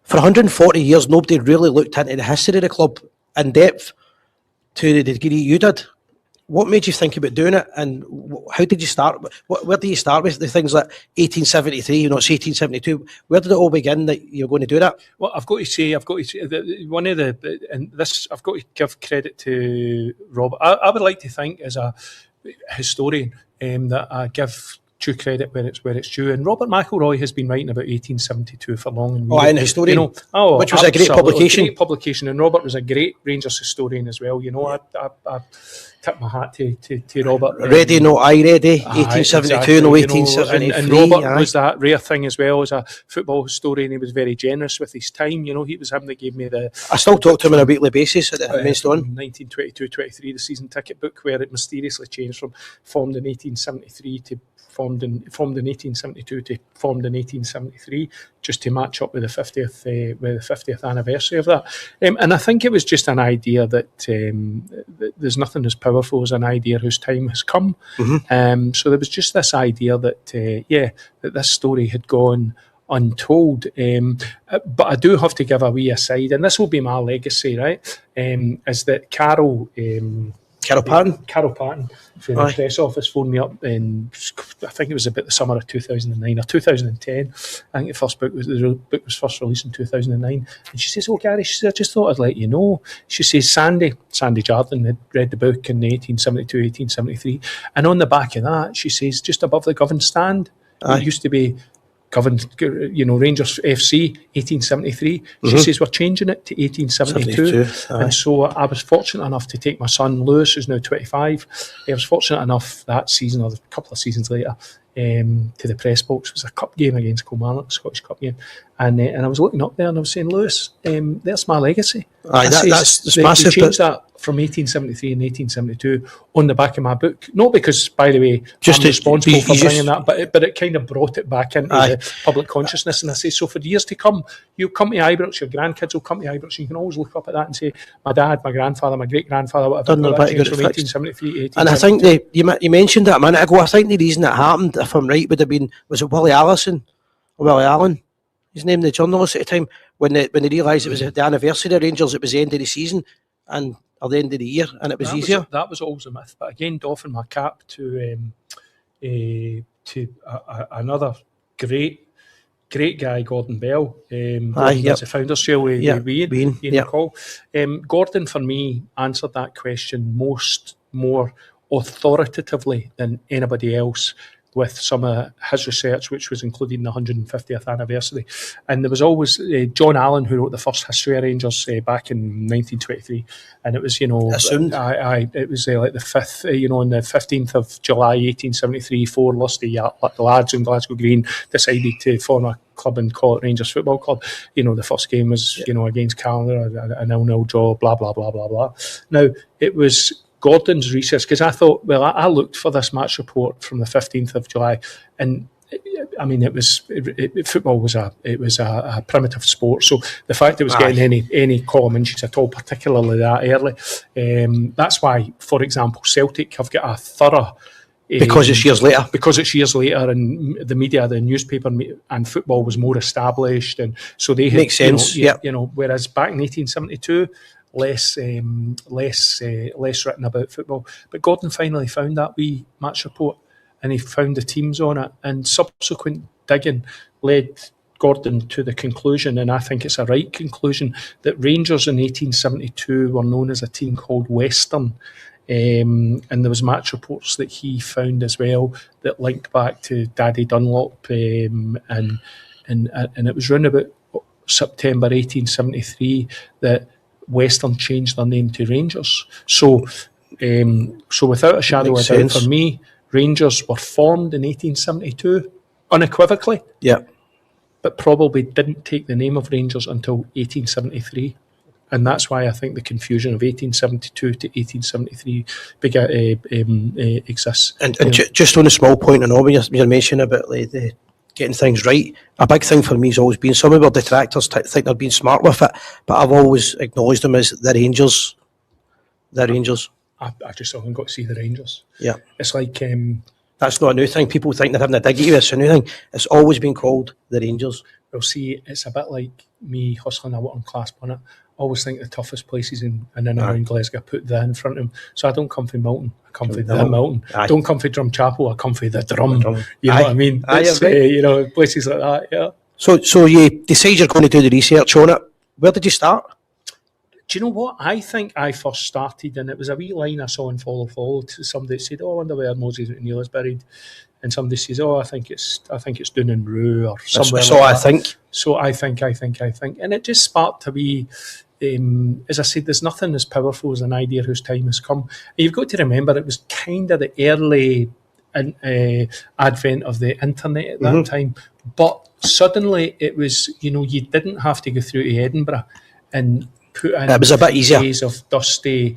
[SPEAKER 1] for 140 years nobody really looked into the history of the club in depth to the degree you did. what made you think about doing it, and how did you start? Where do you start with the things like 1873? You know, it's 1872. Where did it all begin that you're going to do that?
[SPEAKER 2] Well, I've got to say, one of the, and this, I've got to give credit to Robert. I would like to think, as a historian, that I give due credit where it's due. And Robert McElroy has been writing about 1872 for long. And
[SPEAKER 1] and historian,
[SPEAKER 2] you know,
[SPEAKER 1] which was a great publication.
[SPEAKER 2] Great publication, and Robert was a great Rangers historian as well. You know, I tip my hat to Robert.
[SPEAKER 1] Ready, no, I ready. 1872,
[SPEAKER 2] exactly,
[SPEAKER 1] no 1873.
[SPEAKER 2] And Robert was that rare thing as well as a football historian. He was very generous with his time. You know, he was him that gave me the.
[SPEAKER 1] I still talk to him on a weekly basis at the Maidstone.
[SPEAKER 2] 1922-23, the season ticket book, where it mysteriously changed from formed in 1873 to formed in 1872 to formed in 1873, just to match up with the 50th anniversary of that. And I think it was just an idea that there's nothing as powerful as an idea whose time has come.
[SPEAKER 1] Mm-hmm.
[SPEAKER 2] So there was just this idea that that this story had gone untold. But I do have to give a wee aside, and this will be my legacy, right? Is that Carol Patton from the press office phoned me up in, I think it was about the summer of 2009 or 2010. I think the book was first released in 2009. And she says, "Oh, Gary," she says, "I just thought I'd let you know." She says, Sandy Jardine had read the book in 1872, 1873. And on the back of that, she says, just above the Govan stand, it used to be Govan, you know, Rangers FC, 1873. She says, we're changing it to 1872. And so I was fortunate enough to take my son, Lewis, who's now 25. I was fortunate enough that season, or a couple of seasons later, to the press box. It was a cup game against Kilmarnock, Scottish Cup game. And I was looking up there and I was saying, Lewis, there's my legacy.
[SPEAKER 1] That's massive.
[SPEAKER 2] They changed that from 1873 and 1872 on the back of my book. Not because, by the way, I'm responsible for bringing that, but it kind of brought it back into the public consciousness. And I say, so for years to come, you come to Ibrox, your grandkids will come to Ibrox, and you can always look up at that and say, my dad, my grandfather, my great-grandfather, whatever, that changed from 1873 to 1872.
[SPEAKER 1] And I think you mentioned that a minute ago, I think the reason that happened, if I'm right, would have been, was it Willie Allen, his name, the journalist at the time, when they realised it was the anniversary of Rangers, it was the end of the season, or the end of the year, and it was easier.
[SPEAKER 2] That was always a myth. But again, doffing my cap to another great guy, Gordon Bell. That's the founder's shell with Ian Call. Gordon, for me, answered that question more authoritatively than anybody else, with some of his research, which was including the 150th anniversary. And there was always John Allen, who wrote the first history of Rangers back in 1923. And it was, you know, it was like the 5th, you know, on the 15th of July, 1873, 4 lusty lads in Glasgow Green decided to form a club and call it Rangers Football Club. You know, the first game was, you know, against Gallant, a 0-0 draw, blah, blah, blah, blah, blah. Now, it was Gordon's research, because I thought, well, I looked for this match report from the 15th of July, and I mean, football was a primitive sport, so the fact it was getting any column inches at all, particularly that early, that's why, for example, Celtic have got a thorough.
[SPEAKER 1] Because it's years later.
[SPEAKER 2] Because it's years later, and the media, the newspaper and football was more established, and so they had,
[SPEAKER 1] makes sense.
[SPEAKER 2] You know, whereas back in 1872. Less written about football. But Gordon finally found that wee match report, and he found the teams on it, and subsequent digging led Gordon to the conclusion, and I think it's a right conclusion, that Rangers in 1872 were known as a team called Western. And there was match reports that he found as well that linked back to Daddy Dunlop, and it was around about September 1873 that Western changed their name to Rangers. So without a shadow of a doubt, for me, Rangers were formed in 1872, unequivocally.
[SPEAKER 1] Yeah.
[SPEAKER 2] But probably didn't take the name of Rangers until 1873. And that's why I think the confusion of 1872 to 1873 exists. And
[SPEAKER 1] just on a small point, I know when you're mentioning about the getting things right, a big thing for me has always been, some of our detractors think they're being smart with it, but I've always acknowledged them as the Rangers. The Rangers.
[SPEAKER 2] I just haven't got to see the Rangers.
[SPEAKER 1] Yeah.
[SPEAKER 2] It's like...
[SPEAKER 1] that's not a new thing. People think they're having a dig at you. It's a new thing. It's always been called the Rangers.
[SPEAKER 2] Well, see, it's a bit like me hustling a working class bonnet. always think the toughest places in and around Glasgow, put the in front of them. So I don't come from Milton, I come from the Milton. Don't come from Drumchapel, I come from the Drum. You know what I mean? It's, you know, places like that, yeah.
[SPEAKER 1] So you decide you're going to do the research on it. Where did you start?
[SPEAKER 2] Do you know what? I think I first started, and it was a wee line I saw in Follow to somebody that said, "Oh, I wonder where Moses McNeil is buried," and somebody says, "Oh, I think it's down in Rue or somewhere."
[SPEAKER 1] So
[SPEAKER 2] like
[SPEAKER 1] I think.
[SPEAKER 2] So I think, and it just sparked a wee. As I said, there's nothing as powerful as an idea whose time has come. And you've got to remember, it was kind of the early advent of the internet at that time, but suddenly it was, you know, you didn't have to go through to Edinburgh and put in
[SPEAKER 1] it was a bit easier.
[SPEAKER 2] days of dusty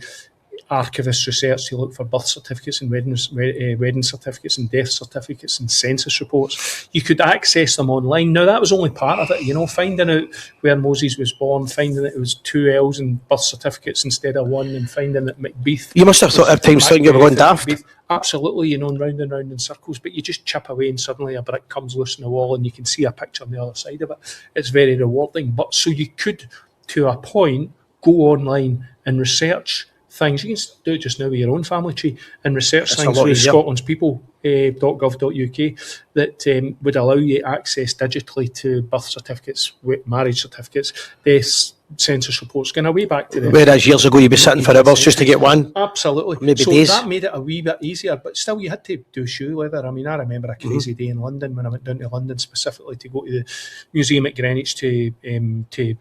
[SPEAKER 2] archivist research to look for birth certificates and wedding certificates and death certificates and census reports. You could access them online. Now, that was only part of it, you know, finding out where Moses was born, finding that it was 2 L's in birth certificates instead of 1, and finding that Macbeth...
[SPEAKER 1] You must have thought at times thinking you were going daft.
[SPEAKER 2] Absolutely, you know, and round in circles, but you just chip away and suddenly a brick comes loose in the wall and you can see a picture on the other side of it. It's very rewarding. But so you could, to a point, go online and research things. You can do it just now with your own family tree and research things with Scotland's People .gov.uk that would allow you access digitally to birth certificates, marriage certificates, deaths, census reports, going way back to the...
[SPEAKER 1] Whereas years ago you'd be sitting for hours just to get one.
[SPEAKER 2] Absolutely.
[SPEAKER 1] Maybe
[SPEAKER 2] so
[SPEAKER 1] days.
[SPEAKER 2] That made it a wee bit easier, but still you had to do shoe leather. I mean, I remember a crazy day in London when I went down to London specifically to go to the museum at Greenwich to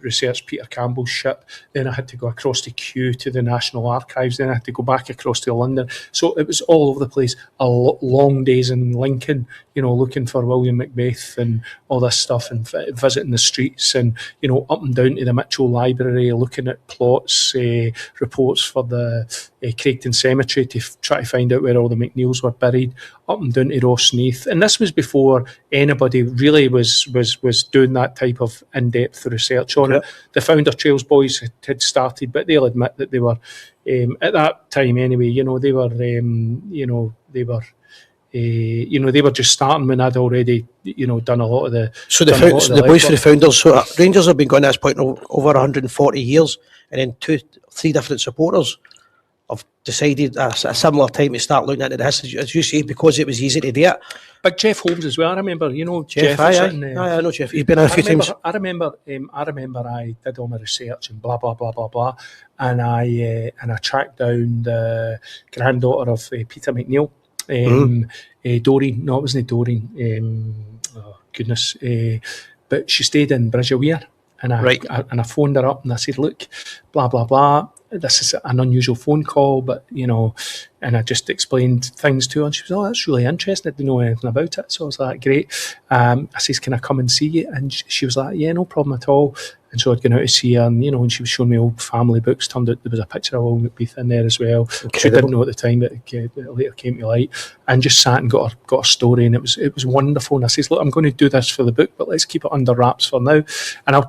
[SPEAKER 2] research Peter Campbell's ship. Then I had to go across the Kew to the National Archives. Then I had to go back across to London. So it was all over the place. Long days in Lincoln, you know, looking for William Macbeth and all this stuff, and visiting the streets, and, you know, up and down to the Mitchell Library, looking at plots, reports for the Craigton Cemetery to try to find out where all the McNeils were buried, up and down to Rossneath. And this was before anybody really was doing that type of in-depth research on it. The Founder Trails boys had started, but they'll admit that they were, at that time anyway, you know, they were, they were just starting when I'd already, you know, done a lot of the... So the
[SPEAKER 1] boys for the Founders, so Rangers have been going at this point over 140 years, and then 3 different supporters have decided at a similar time to start looking into this, as you say, because it was easy to do it.
[SPEAKER 2] But Jeff Holmes as well, I remember, you know, Jeff.
[SPEAKER 1] I know Jeff, he's been in a few times.
[SPEAKER 2] I remember I did all my research and blah, blah, blah, blah, blah, and I tracked down the granddaughter of Peter McNeil, Doreen. No, it wasn't Doreen. But she stayed in Bridgewere, and I phoned her up and I said, "Look, blah blah blah. This is an unusual phone call, but you know," and I just explained things to her, and she was, "Oh, that's really interesting. I didn't know anything about it." So I was like, "Great." I says, "Can I come and see you?" And she was like, "Yeah, no problem at all." And so I'd gone out to see her, and, you know, and she was showing me old family books. Turned out there was a picture of Will Macbeth in there as well. Incredible. She didn't know at the time, but it later came to light. And just sat and got a story, and it was wonderful. And I says, "Look, I'm going to do this for the book, but let's keep it under wraps for now." And I'll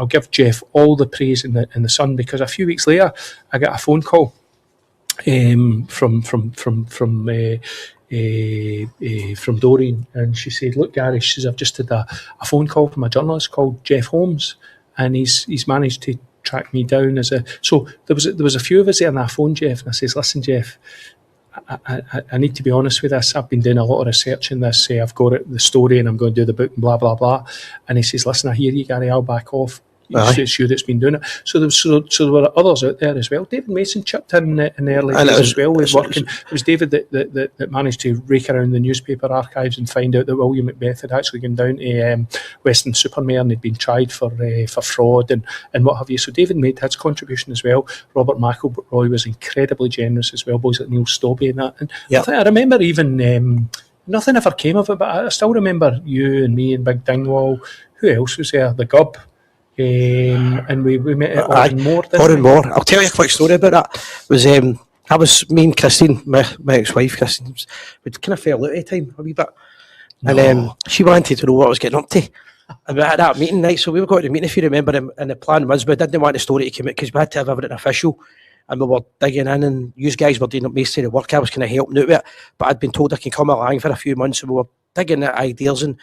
[SPEAKER 2] give Jeff all the praise in the Sun, because a few weeks later I got a phone call from Doreen, and she said, "Look, Gary," she says, "I've just had a phone call from a journalist called Jeff Holmes, and he's managed to track me down as a..." So there was a few of us there, and I phoned Jeff and I says, "Listen, Jeff, I need to be honest with this. I've been doing a lot of research in this. I've got the story, and I'm going to do the book, and blah blah blah." And he says, "Listen, I hear you, Gary. I'll back off. It's you that's been doing it." So there were others out there as well. David Mason chipped in the early days as well. It was David that managed to rake around the newspaper archives and find out that William Macbeth had actually gone down to Weston-super-Mare and had been tried for fraud and what have you. So David made his contribution as well. Robert McElroy was incredibly generous as well. Boys like Neil Stobie and that. And I remember even nothing ever came of it, but I still remember you and me and Big Dingwall. Who else was there? The Gub. And we met at Oranmore.
[SPEAKER 1] I'll tell you a quick story about that. I was me and Christine, my ex-wife Christine, we'd kind of fell out at the time a wee bit, and she wanted to know what I was getting up to. And we had that meeting night, so we were going to the meeting, if you remember, and the plan was we didn't want the story to come out because we had to have everything official, and we were digging in, and you guys were doing most of the work. I was kind of helping out with it, but I'd been told I can come along for a few months, and we were digging at ideas. And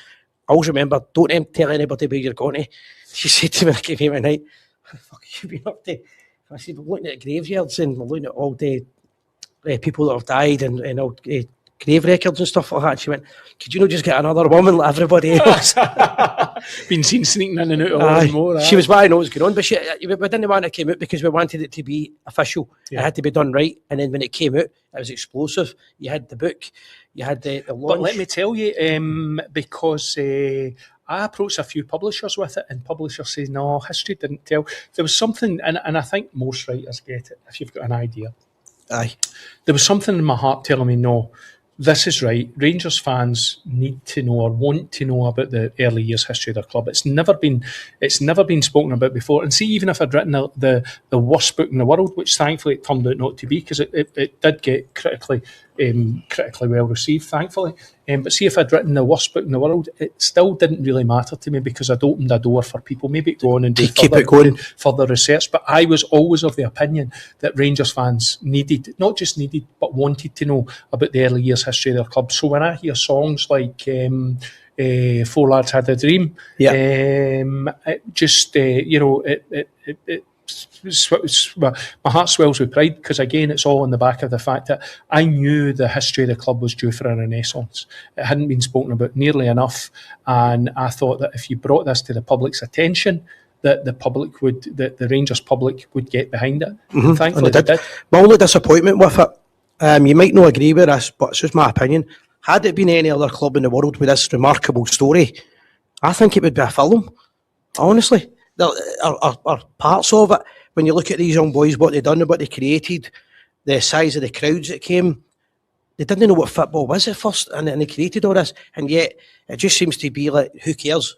[SPEAKER 1] I always remember, "Don't tell anybody where you're going to." She said to me when I came here at night, fuck you been up to? I said, we're looking at graveyards and we're looking at all the people that have died and all grave records and stuff like that. She went, could you not just get another woman like everybody else?
[SPEAKER 2] Been seen sneaking in and out a lot more.
[SPEAKER 1] She was why I know what's going on, but we didn't want it to come out because we wanted it to be official. Yeah. It had to be done right, and then when it came out, it was explosive. You had the book, you had the launch.
[SPEAKER 2] But let me tell you, because I approached a few publishers with it, and publishers say, no, history didn't tell. There was something, and I think most writers get it if you've got an idea.
[SPEAKER 1] Aye.
[SPEAKER 2] There was something in my heart telling me, no, this is right. Rangers fans need to know or want to know about the early years history of their club. It's never been spoken about before. And see, even if I'd written the worst book in the world, which thankfully it turned out not to be, because it did get critically well received, thankfully. But see, if I'd written the worst book in the world, it still didn't really matter to me because I'd opened a door for people maybe to go on and do further research. But I was always of the opinion that Rangers fans not just needed, but wanted to know about the early years history of their club. So when I hear songs like Four Lads Had a Dream, my heart swells with pride because again it's all on the back of the fact that I knew the history of the club was due for a renaissance. It hadn't been spoken about nearly enough, and I thought that if you brought this to the public's attention, that the Rangers public would get behind it.
[SPEAKER 1] Mm-hmm.
[SPEAKER 2] And thankfully they did.
[SPEAKER 1] My only disappointment with it, you might not agree with this, but it's just my opinion, had it been any other club in the world with this remarkable story, I think it would be a film, honestly. There are parts of it, when you look at these young boys, what they've done and what they created, the size of the crowds that came, they didn't know what football was at first, and they created all this, and yet it just seems to be like, who cares?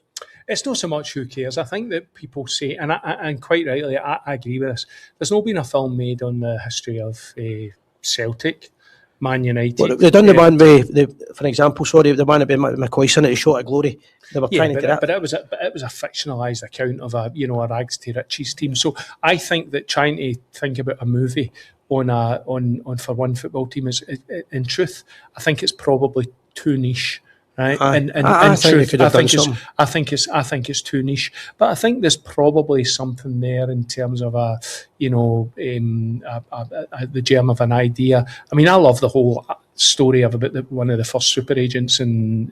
[SPEAKER 2] It's not so much who cares. I think that people say, and quite rightly, I agree with this, there's not been a film made on the history of Celtic, Man United.
[SPEAKER 1] Well, they've done the one with, for example, the one about McCoyson at the Shot of Glory. They were trying to do that.
[SPEAKER 2] But it was a fictionalised account of a rags to riches team. So I think that trying to think about a movie on for one football team is, in truth, I think it's probably too niche. Right, I think it's too niche, but I think there's probably something there in terms of the germ of an idea. I mean, I love the whole story of about one of the first super agents and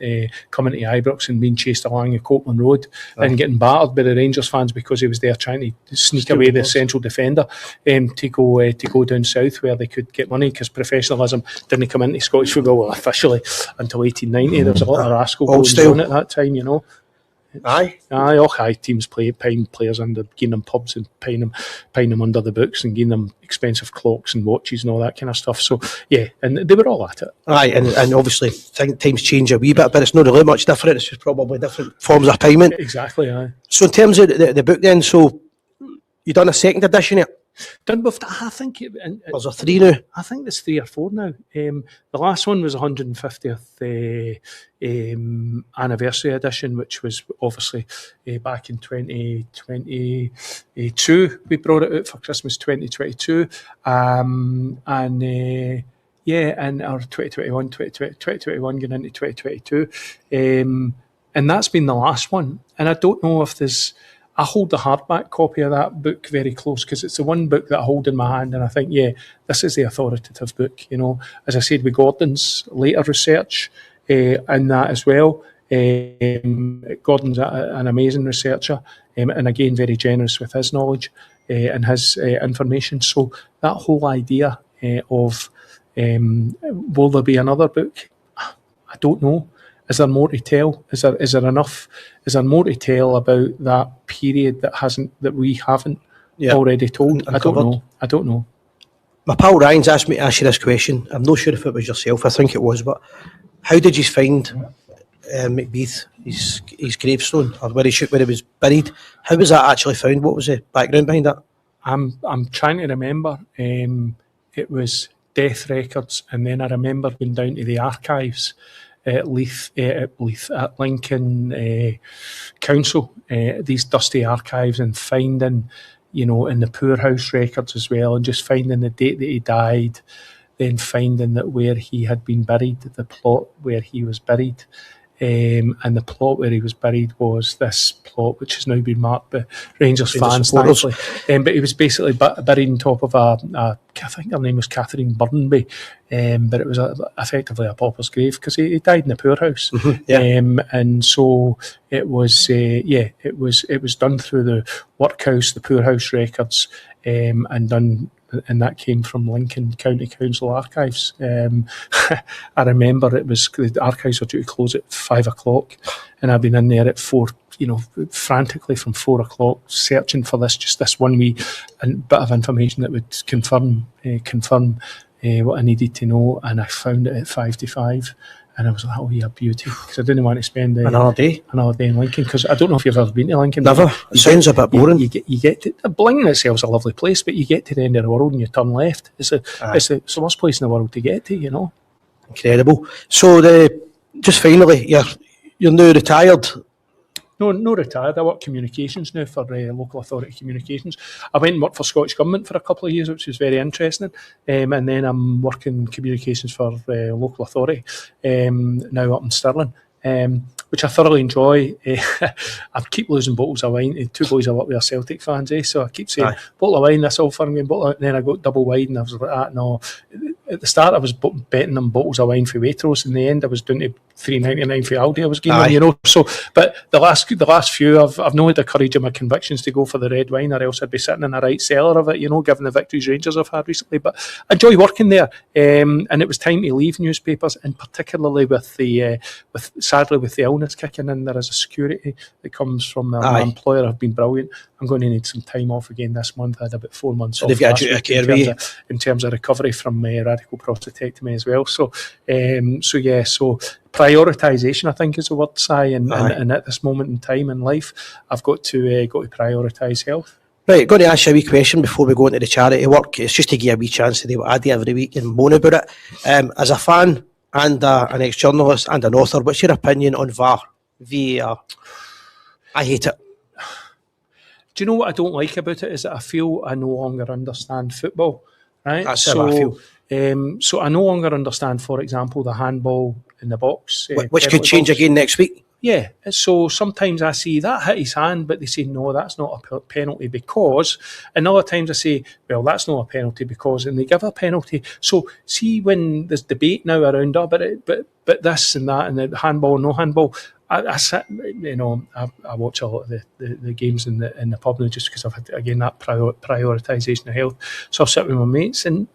[SPEAKER 2] coming to Ibrox and being chased along the Copeland Road and getting battered by the Rangers fans because he was there trying to sneak away the central defender to go down south where they could get money because professionalism didn't come into Scottish football officially until 1890. There was a lot of rascal goings on at that time, you know. All high teams paying players under, giving them pubs and paying them under the books and giving them expensive clocks and watches and all that kind of stuff. So yeah, and they were all at it.
[SPEAKER 1] And obviously times change a wee bit, but it's not really much different. It's just probably different forms of payment.
[SPEAKER 2] Exactly.
[SPEAKER 1] So in terms of the book, then, so you done a second edition yet?
[SPEAKER 2] Done with that, I think
[SPEAKER 1] there's a 3 now.
[SPEAKER 2] I think there's 3 or 4 now. The last one was 150th anniversary edition, which was obviously back in 2022. We brought it out for Christmas 2022, and our 2021 going into 2022, and that's been the last one. And I don't know if there's. I hold the hardback copy of that book very close because it's the one book that I hold in my hand and I think, this is the authoritative book, you know. As I said, with Gordon's later research in that as well. Gordon's an amazing researcher and again, very generous with his knowledge and his information. So that whole idea of will there be another book? I don't know. Is there more to tell? Is there enough? Is there more to tell about that period that we haven't already told? I don't know.
[SPEAKER 1] My pal Ryan's asked me to ask you this question. I'm not sure if it was yourself. I think it was, but how did you find Macbeth, his gravestone, or where he was buried? How was that actually found? What was the background behind that?
[SPEAKER 2] I'm trying to remember. It was death records, and then I remember going down to the archives. At Lincoln Council, these dusty archives, and finding, in the poorhouse records as well, and just finding the date that he died, then finding that where he had been buried, the plot where he was buried, and the plot where he was buried was this plot which has now been marked by Rangers fans,
[SPEAKER 1] supporters.
[SPEAKER 2] thankfully. But he was basically buried on top of I think her name was Catherine Burnby, but it was effectively a pauper's grave because he died in the poorhouse. And so it was it was done through the workhouse, the poorhouse records, and done. And that came from Lincoln County Council archives. I remember it was the archives were due to close at 5 o'clock, and I've been in there at 4, frantically from 4 o'clock, searching for this one wee bit of information that would confirm what I needed to know, and I found it at 5 to 5. And I was like, oh, yeah, beauty. Because I didn't want to spend
[SPEAKER 1] another day
[SPEAKER 2] in Lincoln. Because I don't know if you've ever been to Lincoln.
[SPEAKER 1] Never. It sounds a bit boring.
[SPEAKER 2] You get to Bling itself's a lovely place, but you get to the end of the world and you turn left. It's the worst place in the world to get to,
[SPEAKER 1] Incredible. So just finally, you're now retired.
[SPEAKER 2] No, retired. I work communications now for local authority communications. I went and worked for Scottish Government for a couple of years, which was very interesting. And then I'm working communications for local authority now up in Stirling, which I thoroughly enjoy. I keep losing bottles of wine. 2 boys I work with are Celtic fans, so I keep saying, bottle of wine, that's all fun. And then I got double wide, and I was like, no. At the start, I was betting them bottles of wine for Waitrose. In the end, I was doing it $3.99 for Aldi. I was giving them, So, but the last few, I've not had the courage of my convictions to go for the red wine, or else I'd be sitting in a right cellar of it, given the victories Rangers have had recently. But I enjoy working there, and it was time to leave newspapers, and particularly with sadly with the illness kicking in, there is a security that comes from my employer. Have been brilliant. I'm going to need some time off again this month. I had about 4 months off.
[SPEAKER 1] They've got a care
[SPEAKER 2] in terms of recovery from radical prostatectomy as well. So prioritisation, I think, is the word, Si, and at this moment in time in life, I've got to prioritise health.
[SPEAKER 1] Right, got to ask you a wee question before we go into the charity work. It's just to give you a wee chance to do what I do every week and moan about it. As a fan and an ex-journalist and an author, what's your opinion on VAR? I hate it.
[SPEAKER 2] Do you know what I don't like about it is that I feel I no longer understand football. Right?
[SPEAKER 1] That's how I feel.
[SPEAKER 2] So I no longer understand, for example, the handball in the box.
[SPEAKER 1] Which could change again next week.
[SPEAKER 2] Yeah, so sometimes I see that hit his hand, but they say, no, that's not a penalty because, and other times I say, well, that's not a penalty because, and they give a penalty. So see when there's debate now around, but this and that, and the handball, no handball, I sit, I watch a lot of the games in the pub now just because I've had, again, that prioritisation of health. So I'll sit with my mates and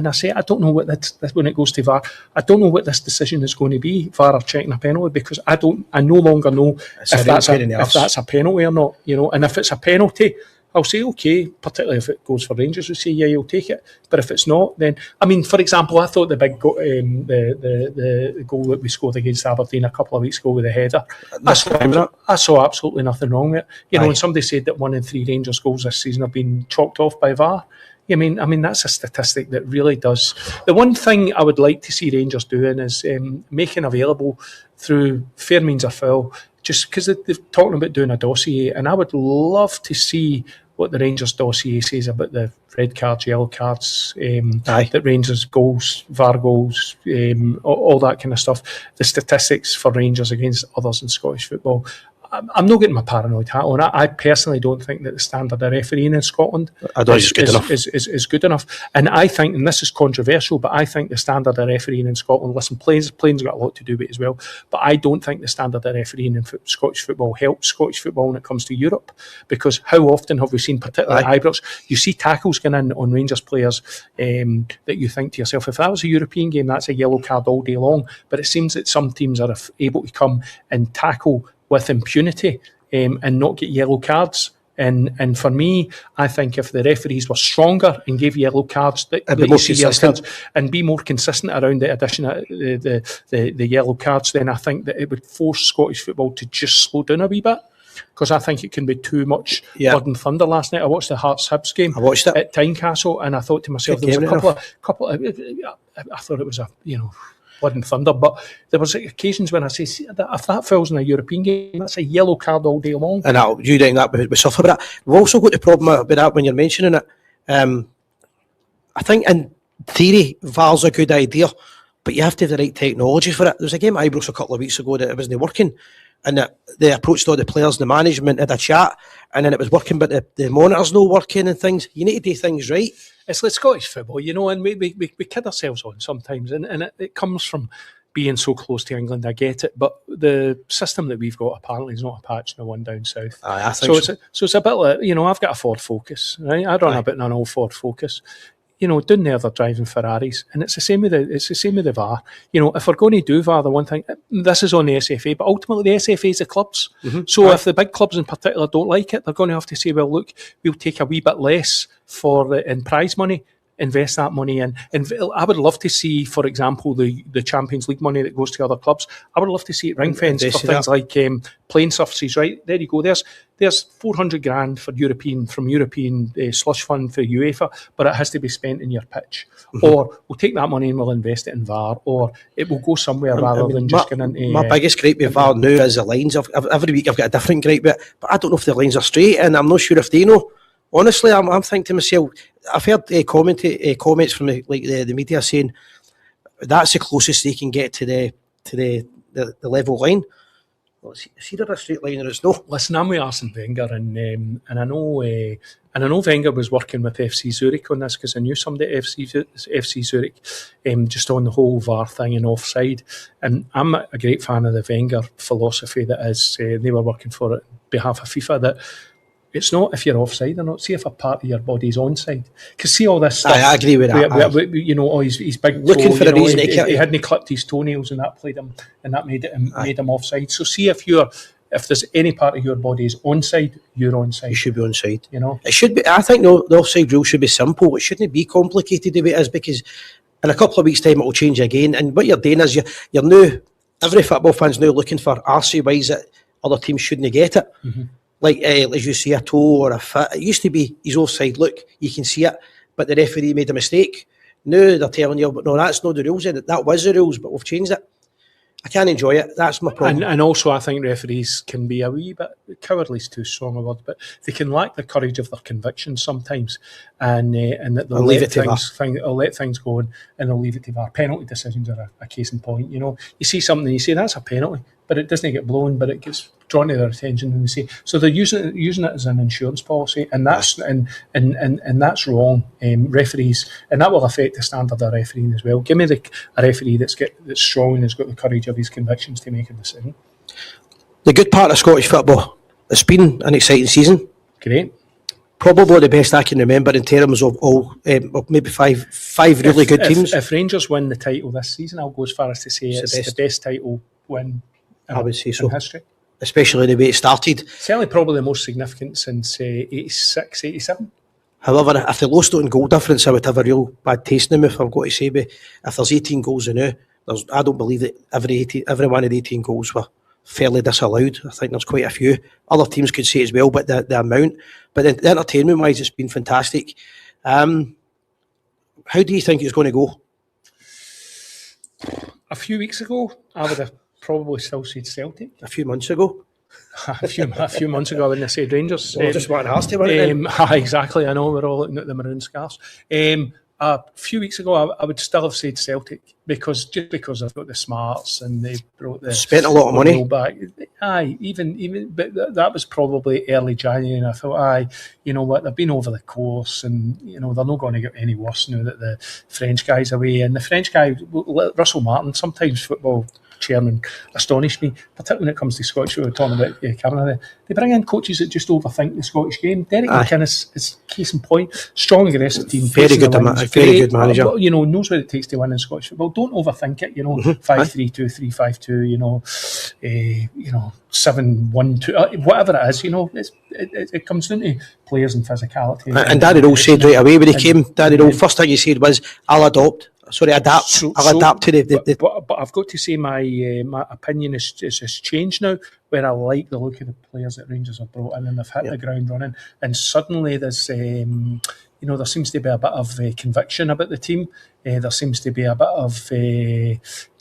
[SPEAKER 2] I say, I don't know what this, when it goes to VAR, I don't know what this decision is going to be, VAR or checking a penalty, because I no longer know if that's a penalty or not, and if it's a penalty, I'll say, okay, particularly if it goes for Rangers, we'll say, yeah, you'll take it. But if it's not, then, for example, I thought the big the goal that we scored against Aberdeen a couple of weeks ago with the header, I saw absolutely nothing wrong with it. And somebody said that 1 in 3 Rangers goals this season have been chalked off by VAR. I mean that's a statistic that really does. The one thing I would like to see Rangers doing is making available through fair means or foul, just because they're talking about doing a dossier, and I would love to see what the Rangers dossier says about the red cards, yellow cards, that Rangers goals, VAR goals, all that kind of stuff, the statistics for Rangers against others in Scottish football. I'm not getting my paranoid hat on. I personally don't think that the standard of refereeing in Scotland is good enough. And I think, and this is controversial, but I think the standard of refereeing in Scotland, listen, playing's got a lot to do with it as well, but I don't think the standard of refereeing in Scottish football helps Scottish football when it comes to Europe, because how often have we seen, particularly at Ibrox, you see tackles going in on Rangers players that you think to yourself, if that was a European game, that's a yellow card all day long. But it seems that some teams are able to come and tackle with impunity and not get yellow cards. And for me, I think if the referees were stronger and gave yellow cards, and be more consistent around the addition of the yellow cards, then I think that it would force Scottish football to just slow down a wee bit. Because I think it can be too much blood and thunder. Last night I watched the Hearts-Hibs game at Tynecastle, and I thought to myself, there was a couple of I thought it was blood and thunder, but there was occasions when I say that if that falls in a European game, that's a yellow card all day long. And
[SPEAKER 1] you think that we suffer with that. We've also got the problem with that when you're mentioning it. I think in theory, VAR's a good idea, but you have to have the right technology for it. There was a game at Ibrox a couple of weeks ago that it wasn't working, and that they approached all the players and the management, had a chat, and then it was working, but the monitors not working and things. You need to do things right.
[SPEAKER 2] It's like Scottish football, you know, and we kid ourselves on sometimes, and it comes from being so close to England. I get it, but the system that we've got apparently is not a patch no one down south.
[SPEAKER 1] I think so.
[SPEAKER 2] It's a bit like, you know, I've got a Ford Focus, right? I run a bit in an old Ford Focus. You know, down there they're driving Ferraris, and it's the same with the VAR. You know, if we're going to do VAR, the one thing, this is on the SFA, but ultimately the SFA is the clubs. So if the big clubs in particular don't like it, they're going to have to say, well, look, we'll take a wee bit less in prize money, invest that money in. And I would love to see, for example, the Champions League money that goes to other clubs. I would love to see it ring fenced for things like playing surfaces. Right there, you go. There's 400 grand for European slush fund for UEFA, but it has to be spent in your pitch. Or we'll take that money and we'll invest it in VAR, or it will go somewhere rather than just going into.
[SPEAKER 1] My biggest gripe with VAR now is the lines. Every week I've got a different gripe, but I don't know if the lines are straight, and I'm not sure if they know. Honestly, I'm thinking to myself, I've heard comments from the media saying that's the closest they can get to the level line. Well, it's either a straight line or it's no.
[SPEAKER 2] Listen, I'm with Arsene Wenger, and I know Wenger was working with FC Zurich on this, because I knew somebody at FC Zurich just on the whole VAR thing and offside. And I'm a great fan of the Wenger philosophy that is they were working for it on behalf of FIFA, that it's not if you're offside or not. See if a part of your body's onside. Because see all this stuff.
[SPEAKER 1] I agree with that.
[SPEAKER 2] You know, his big
[SPEAKER 1] looking
[SPEAKER 2] toe,
[SPEAKER 1] for a reason.
[SPEAKER 2] He hadn't clipped his toenails, and that played him, and that made him offside. So see if there's any part of your body is onside, you're onside.
[SPEAKER 1] You should be onside.
[SPEAKER 2] You know,
[SPEAKER 1] it should be. I think the offside rule should be simple. It shouldn't be complicated the way it is, because in a couple of weeks' time it will change again. And what you're doing is you're now, every football fan's now looking for RC wise that other teams shouldn't get it. Like as you see a toe or a foot, it used to be he's offside. Look, you can see it, but the referee made a mistake. Now they're telling you, but no, that's not the rules. That was the rules, but we've changed it. I can't enjoy it. That's my problem.
[SPEAKER 2] And also, I think referees can be a wee bit cowardly is too strong a word, but they can lack the courage of their convictions sometimes, and that they'll let things go, and they'll leave it to VAR. Penalty decisions are a case in point. You know, you see something and you say that's a penalty, but it doesn't get blown, but it gets drawn to their attention, and they say so. They're using it as an insurance policy, and that's and that's wrong. Referees, and that will affect the standard of refereeing as well. Give me a referee that's strong and has got the courage of his convictions to make a decision.
[SPEAKER 1] The good part of Scottish football, it's been an exciting season.
[SPEAKER 2] Great.
[SPEAKER 1] Probably the best I can remember in terms of all, maybe five really good teams.
[SPEAKER 2] If Rangers win the title this season, I'll go as far as to say it's the best title win.
[SPEAKER 1] I would say so.
[SPEAKER 2] In history.
[SPEAKER 1] Especially the way it started.
[SPEAKER 2] Certainly probably the most significant since 86, 87.
[SPEAKER 1] However, if they lost it in goal difference, I would have a real bad taste in my mouth, I've got to say. But if there's 18 goals in now, I don't believe that every one of the 18 goals were fairly disallowed. I think there's quite a few. Other teams could say as well, but the amount. But the entertainment-wise, it's been fantastic. How do you think it's going to go?
[SPEAKER 2] A few weeks ago, I would have probably still said Celtic.
[SPEAKER 1] A few months ago?
[SPEAKER 2] a few months ago, I wouldn't have said Rangers.
[SPEAKER 1] Well, just want to ask you about it.
[SPEAKER 2] Exactly, I know we're all looking at the maroon scarves. A few weeks ago, I would still have said Celtic because they've got the smarts and they brought the
[SPEAKER 1] spent a lot of money
[SPEAKER 2] back. But that was probably early January, and I thought, you know what, they've been over the course, and you know they're not going to get any worse now that the French guy's away. And the French guy, Russell Martin, sometimes football chairman astonish me, particularly when it comes to Scottish. We were talking about Cameron. They bring in coaches that just overthink the Scottish game. Derek McInnes is case in point. Strong, aggressive team.
[SPEAKER 1] Very good manager.
[SPEAKER 2] You know, knows what it takes to win in Scottish football. Don't overthink it. You know, 5-3-2, 3-5-2. You know, 7-1-2. Whatever it is. You know, it comes down to players and physicality.
[SPEAKER 1] And Danny Rose said right away when he came. Danny Rose, first thing he said was, "I'll adapt." I'll adapt to the.
[SPEAKER 2] But I've got to say my opinion is changed now, where I like the look of the players that Rangers have brought in, and they've hit the ground running, and suddenly there's there seems to be a bit of conviction about the team. There seems to be a bit of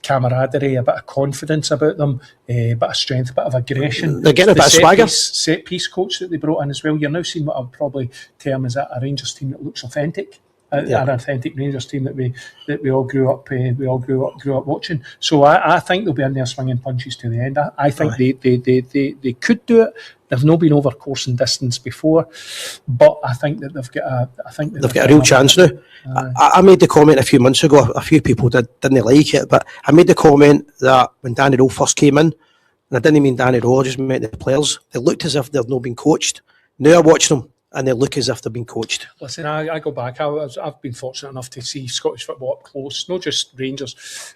[SPEAKER 2] camaraderie, a bit of confidence about them, a bit of strength, a bit of aggression.
[SPEAKER 1] They're getting a bit of swagger.
[SPEAKER 2] Set piece coach that they brought in as well. You're now seeing what I would probably term as a Rangers team that looks authentic. an authentic Rangers team that we all grew up watching. So I think they'll be in there swinging punches to the end. I think they could do it. They've not been over course and distance before, but I think that they've got
[SPEAKER 1] a real chance now. I made the comment a few months ago. A few people didn't like it, but I made the comment that when Danny Rowe first came in, and I didn't mean Danny Rowe, I just meant the players. They looked as if they've not been coached. Now I watch them, and they look as if they've been coached.
[SPEAKER 2] Listen, I go back. I've been fortunate enough to see Scottish football up close, not just Rangers,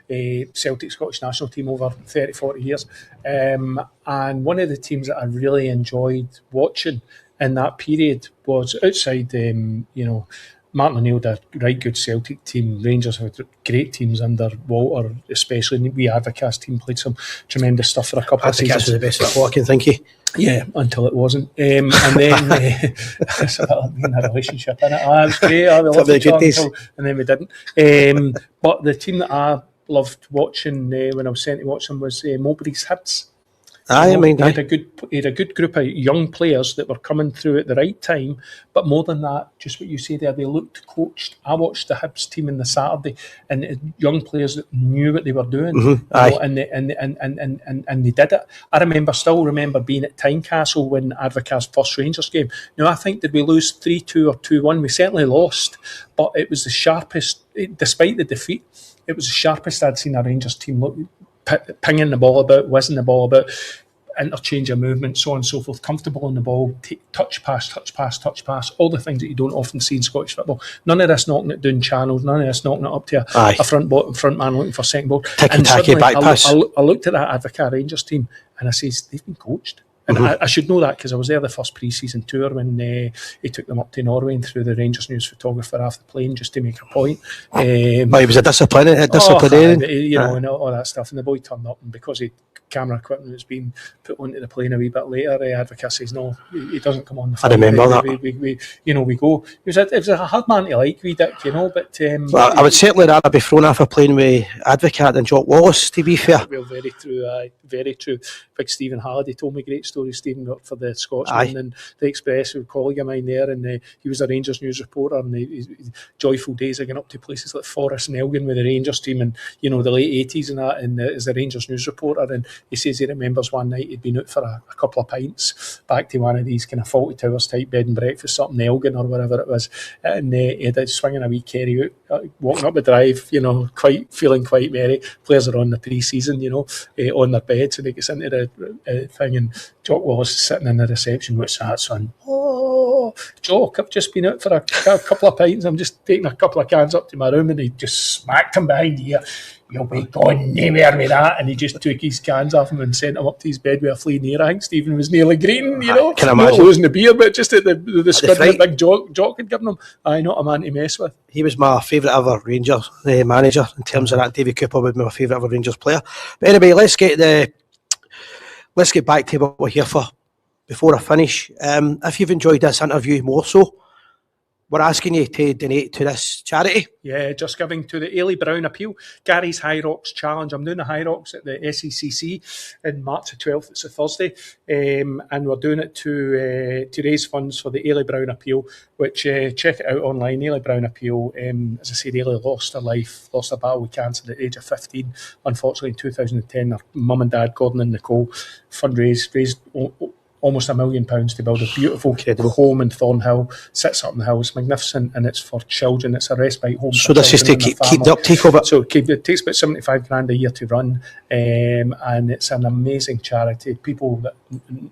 [SPEAKER 2] Celtic Scottish national team over 30, 40 years. And one of the teams that I really enjoyed watching in that period was outside, Martin O'Neill had a right good Celtic team. Rangers had great teams under Walter, especially. We Advocast team played some tremendous stuff for a couple of seasons.
[SPEAKER 1] Advocast was the best football I can think of.
[SPEAKER 2] Yeah, until it wasn't. And then it's a bit like being in a relationship, innit? It was great. We loved each other and then we didn't. But the team that I loved watching when I was sent to watch them was Mowbray's Hibs. He had a good group of young players that were coming through at the right time, but more than that, just what you say there, they looked coached. I watched the Hibs team on the Saturday, and young players that knew what they were doing, and they did it. I still remember being at Tynecastle when Advocast first Rangers game. Now I think, did we lose 3-2 or 2-1? We certainly lost, but it was the sharpest, despite the defeat, it was the sharpest I'd seen a Rangers team look. Pinging the ball about, whizzing the ball about, interchange of movement, so on and so forth, comfortable on the ball, touch pass, all the things that you don't often see in Scottish football. None of this knocking it down channels, none of this knocking it up to a front man looking for second ball.
[SPEAKER 1] Ticky-tacky back pass.
[SPEAKER 2] I looked at that Advocate Rangers team and I says, they've been coached. And I should know that because I was there the first pre-season tour when he took them up to Norway and threw the Rangers News photographer off the plane just to make a point.
[SPEAKER 1] But it was a disciplinarian.
[SPEAKER 2] And all that stuff. And the boy turned up, and because camera equipment was being put onto the plane a wee bit later, Advocate says, no, he doesn't come on the phone.
[SPEAKER 1] I remember that.
[SPEAKER 2] We go. It was a hard man to like, wee Dick, but...
[SPEAKER 1] well, I would certainly rather be thrown off a plane with Advocate than Jock Wallace, to be fair.
[SPEAKER 2] Well, very true, very true. Big Stephen Halliday told me great stories. Stephen worked for the Scotsman and the Express, a colleague of mine there, and he was a Rangers News reporter, and joyful days of going up to places like Forest and Elgin with the Rangers team, and the late 80s and that, and as the Rangers News reporter, and he says he remembers one night he'd been out for a couple of pints back to one of these kind of Fawlty Towers type bed and breakfast up in Elgin or wherever it was, and he had swinging a wee carry out, walking up the drive, feeling quite merry. Players are on the pre-season, on their beds, and he gets into the thing, and Jock Wallace is sitting in the reception. What's that, son? Oh, Jock, I've just been out for a couple of pints. I'm just taking a couple of cans up to my room, and he just smacked him behind the ear. You'll be going nowhere with that. And he just took his cans off him and sent him up to his bed with a fleeing ear. I think Stephen was nearly greening,
[SPEAKER 1] Can I imagine?
[SPEAKER 2] Not losing the beer, but just at the squid that big Jock had given him. Not a man to mess with.
[SPEAKER 1] He was my favourite ever Rangers manager in terms of that. Davy Cooper would be my favourite ever Rangers player. But anyway, let's get back to what we're here for before I finish. If you've enjoyed this interview more so, we're asking you to donate to this charity.
[SPEAKER 2] Yeah, just giving to the Ailey Brown Appeal, Gary's High Rocks Challenge. I'm doing the High Rocks at the SECC in March the 12th. It's a Thursday, and we're doing it to raise funds for the Ailey Brown Appeal, which check it out online. Ailey Brown Appeal, as I said, Ailey lost her battle with cancer at the age of 15. Unfortunately, in 2010, her mum and dad, Gordon and Nicole, raised almost £1 million to build a beautiful home in Thornhill. Sits up in the hill. It's magnificent, and it's for children. It's a respite home.
[SPEAKER 1] So this is to keep the uptake of it.
[SPEAKER 2] So it takes about $75,000 a year to run, and it's an amazing charity. People that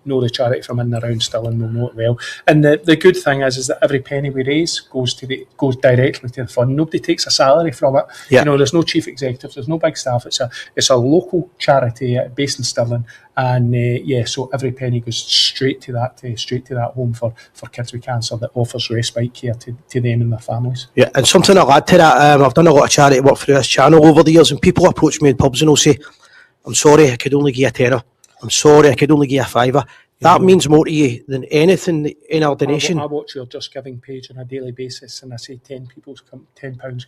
[SPEAKER 2] know the charity from in and around Stirling will know it well. And the good thing is that every penny we raise goes directly to the fund. Nobody takes a salary from it. Yeah. There's no chief executives. There's no big staff. It's a local charity based in Stirling, and so every penny goes straight to that home for kids with cancer that offers respite care to them and their families. Yeah, and something I'll add to that, I've done a lot of charity work through this channel over the years, and people approach me in pubs and will say, I'm sorry, I could only give you a tenner. I'm sorry, I could only give you a fiver. That means more to you than anything in our donation. I watch your Just Giving page on a daily basis, and I say £10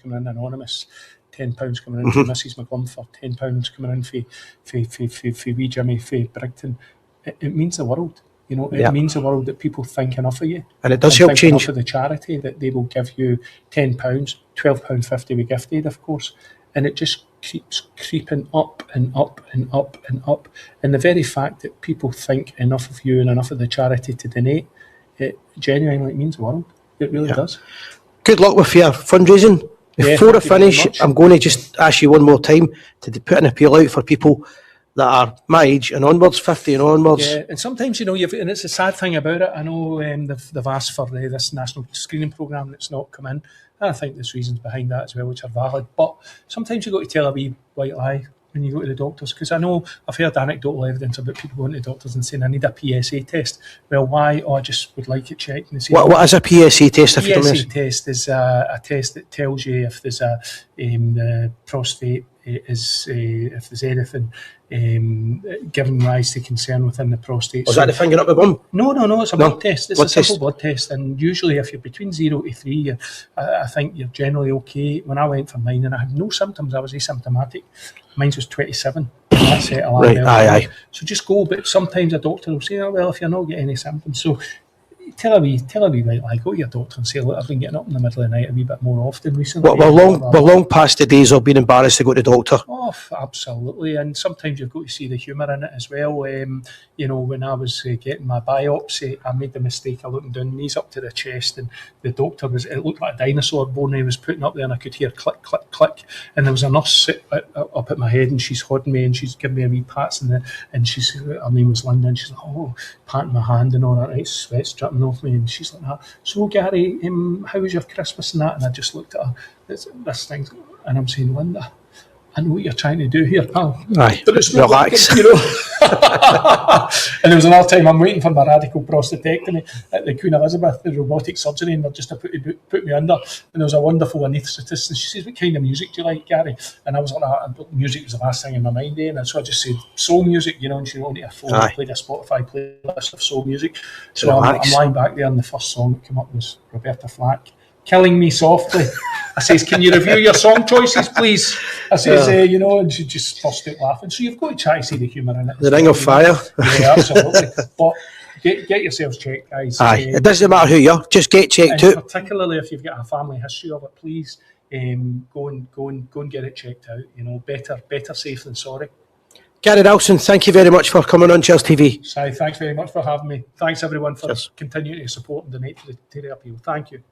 [SPEAKER 2] coming in anonymous, £10 coming in for Mrs McGlumford, £10 coming in for wee Jimmy for Brigton. It means the world. You know, it means the world that people think enough of you.
[SPEAKER 1] And it does help
[SPEAKER 2] think
[SPEAKER 1] change.
[SPEAKER 2] enough of the charity that they will give you £10, £12.50 with gift aid, of course. And it just keeps creeping up and up and up and up. And the very fact that people think enough of you and enough of the charity to donate, it genuinely means the world. It really does.
[SPEAKER 1] Good luck with your fundraising. Before I finish, I'm going to just ask you one more time to put an appeal out for people that are my age and onwards, 50 and onwards.
[SPEAKER 2] Yeah, and sometimes, you know, and it's a sad thing about it. I know they've asked for this national screening programme that's not come in. And I think there's reasons behind that as well, which are valid. But sometimes you've got to tell a wee white lie when you go to the doctors. Because I know I've heard anecdotal evidence about people going to the doctors and saying, I need a PSA test. Well, why? Oh, I just would like it checked. And they say,
[SPEAKER 1] what is a PSA test?
[SPEAKER 2] A PSA test is a test that tells you if there's the prostate is if there's anything giving rise to concern within the prostate.
[SPEAKER 1] Was that the finger up the bum?
[SPEAKER 2] No, it's a blood test. It's a simple blood test, and usually if you're between 0 to 3, I think you're generally okay. When I went for mine and I had no symptoms, I was asymptomatic. Mine was 27. That's it.
[SPEAKER 1] Aye.
[SPEAKER 2] So just go, but sometimes a doctor will say, oh, well, if you're not getting any symptoms, so tell a wee right, like, go to your doctor and say, look, I've been getting up in the middle of the night a wee bit more often recently.
[SPEAKER 1] We're long past the days of being embarrassed to go to the doctor.
[SPEAKER 2] Oh, absolutely. And sometimes you've got to see the humour in it as well. You know, when I was getting my biopsy, I made the mistake of looking down, knees up to the chest, and the doctor it looked like a dinosaur bone he was putting up there, and I could hear click, click, click. And there was a nurse sit up at my head, and she's holding me, and she's giving me a wee pats, and she's, her name was Linda, and she's like, oh, patting my hand and all that, right, sweat's dripping off me, and she's like that. So Gary, how was your Christmas and that? And I just looked at her, this thing, and I'm saying, Linda, I know what you're trying to do here, pal.
[SPEAKER 1] Aye,
[SPEAKER 2] but it's
[SPEAKER 1] relax.
[SPEAKER 2] Working, you know. And there was another time I'm waiting for my radical prostatectomy at the Queen Elizabeth, the robotic surgery, and they're just to put me under. And there was a wonderful anaesthetist, and she says, what kind of music do you like, Gary? And I was like, music was the last thing in my mind, and so I just said, soul music, you know, and she wanted a phone. I played a Spotify playlist of soul music. So I'm lying back there, and the first song that came up was Roberta Flack, Killing Me Softly. I says, can you review your song choices, please? I says, you know, and she just burst out laughing. So you've got to try to see the humour in it.
[SPEAKER 1] The Ring of Fire.
[SPEAKER 2] Yeah, absolutely. But get yourselves checked, guys.
[SPEAKER 1] Aye, it doesn't matter who you are, just get checked out.
[SPEAKER 2] Particularly if you've got a family history of it, please go and get it checked out. You know, better safe than sorry.
[SPEAKER 1] Gary Ralston, thank you very much for coming on Gers TV.
[SPEAKER 2] Si, thanks very much for having me. Thanks everyone for continuing to support and donate to the appeal. Thank you.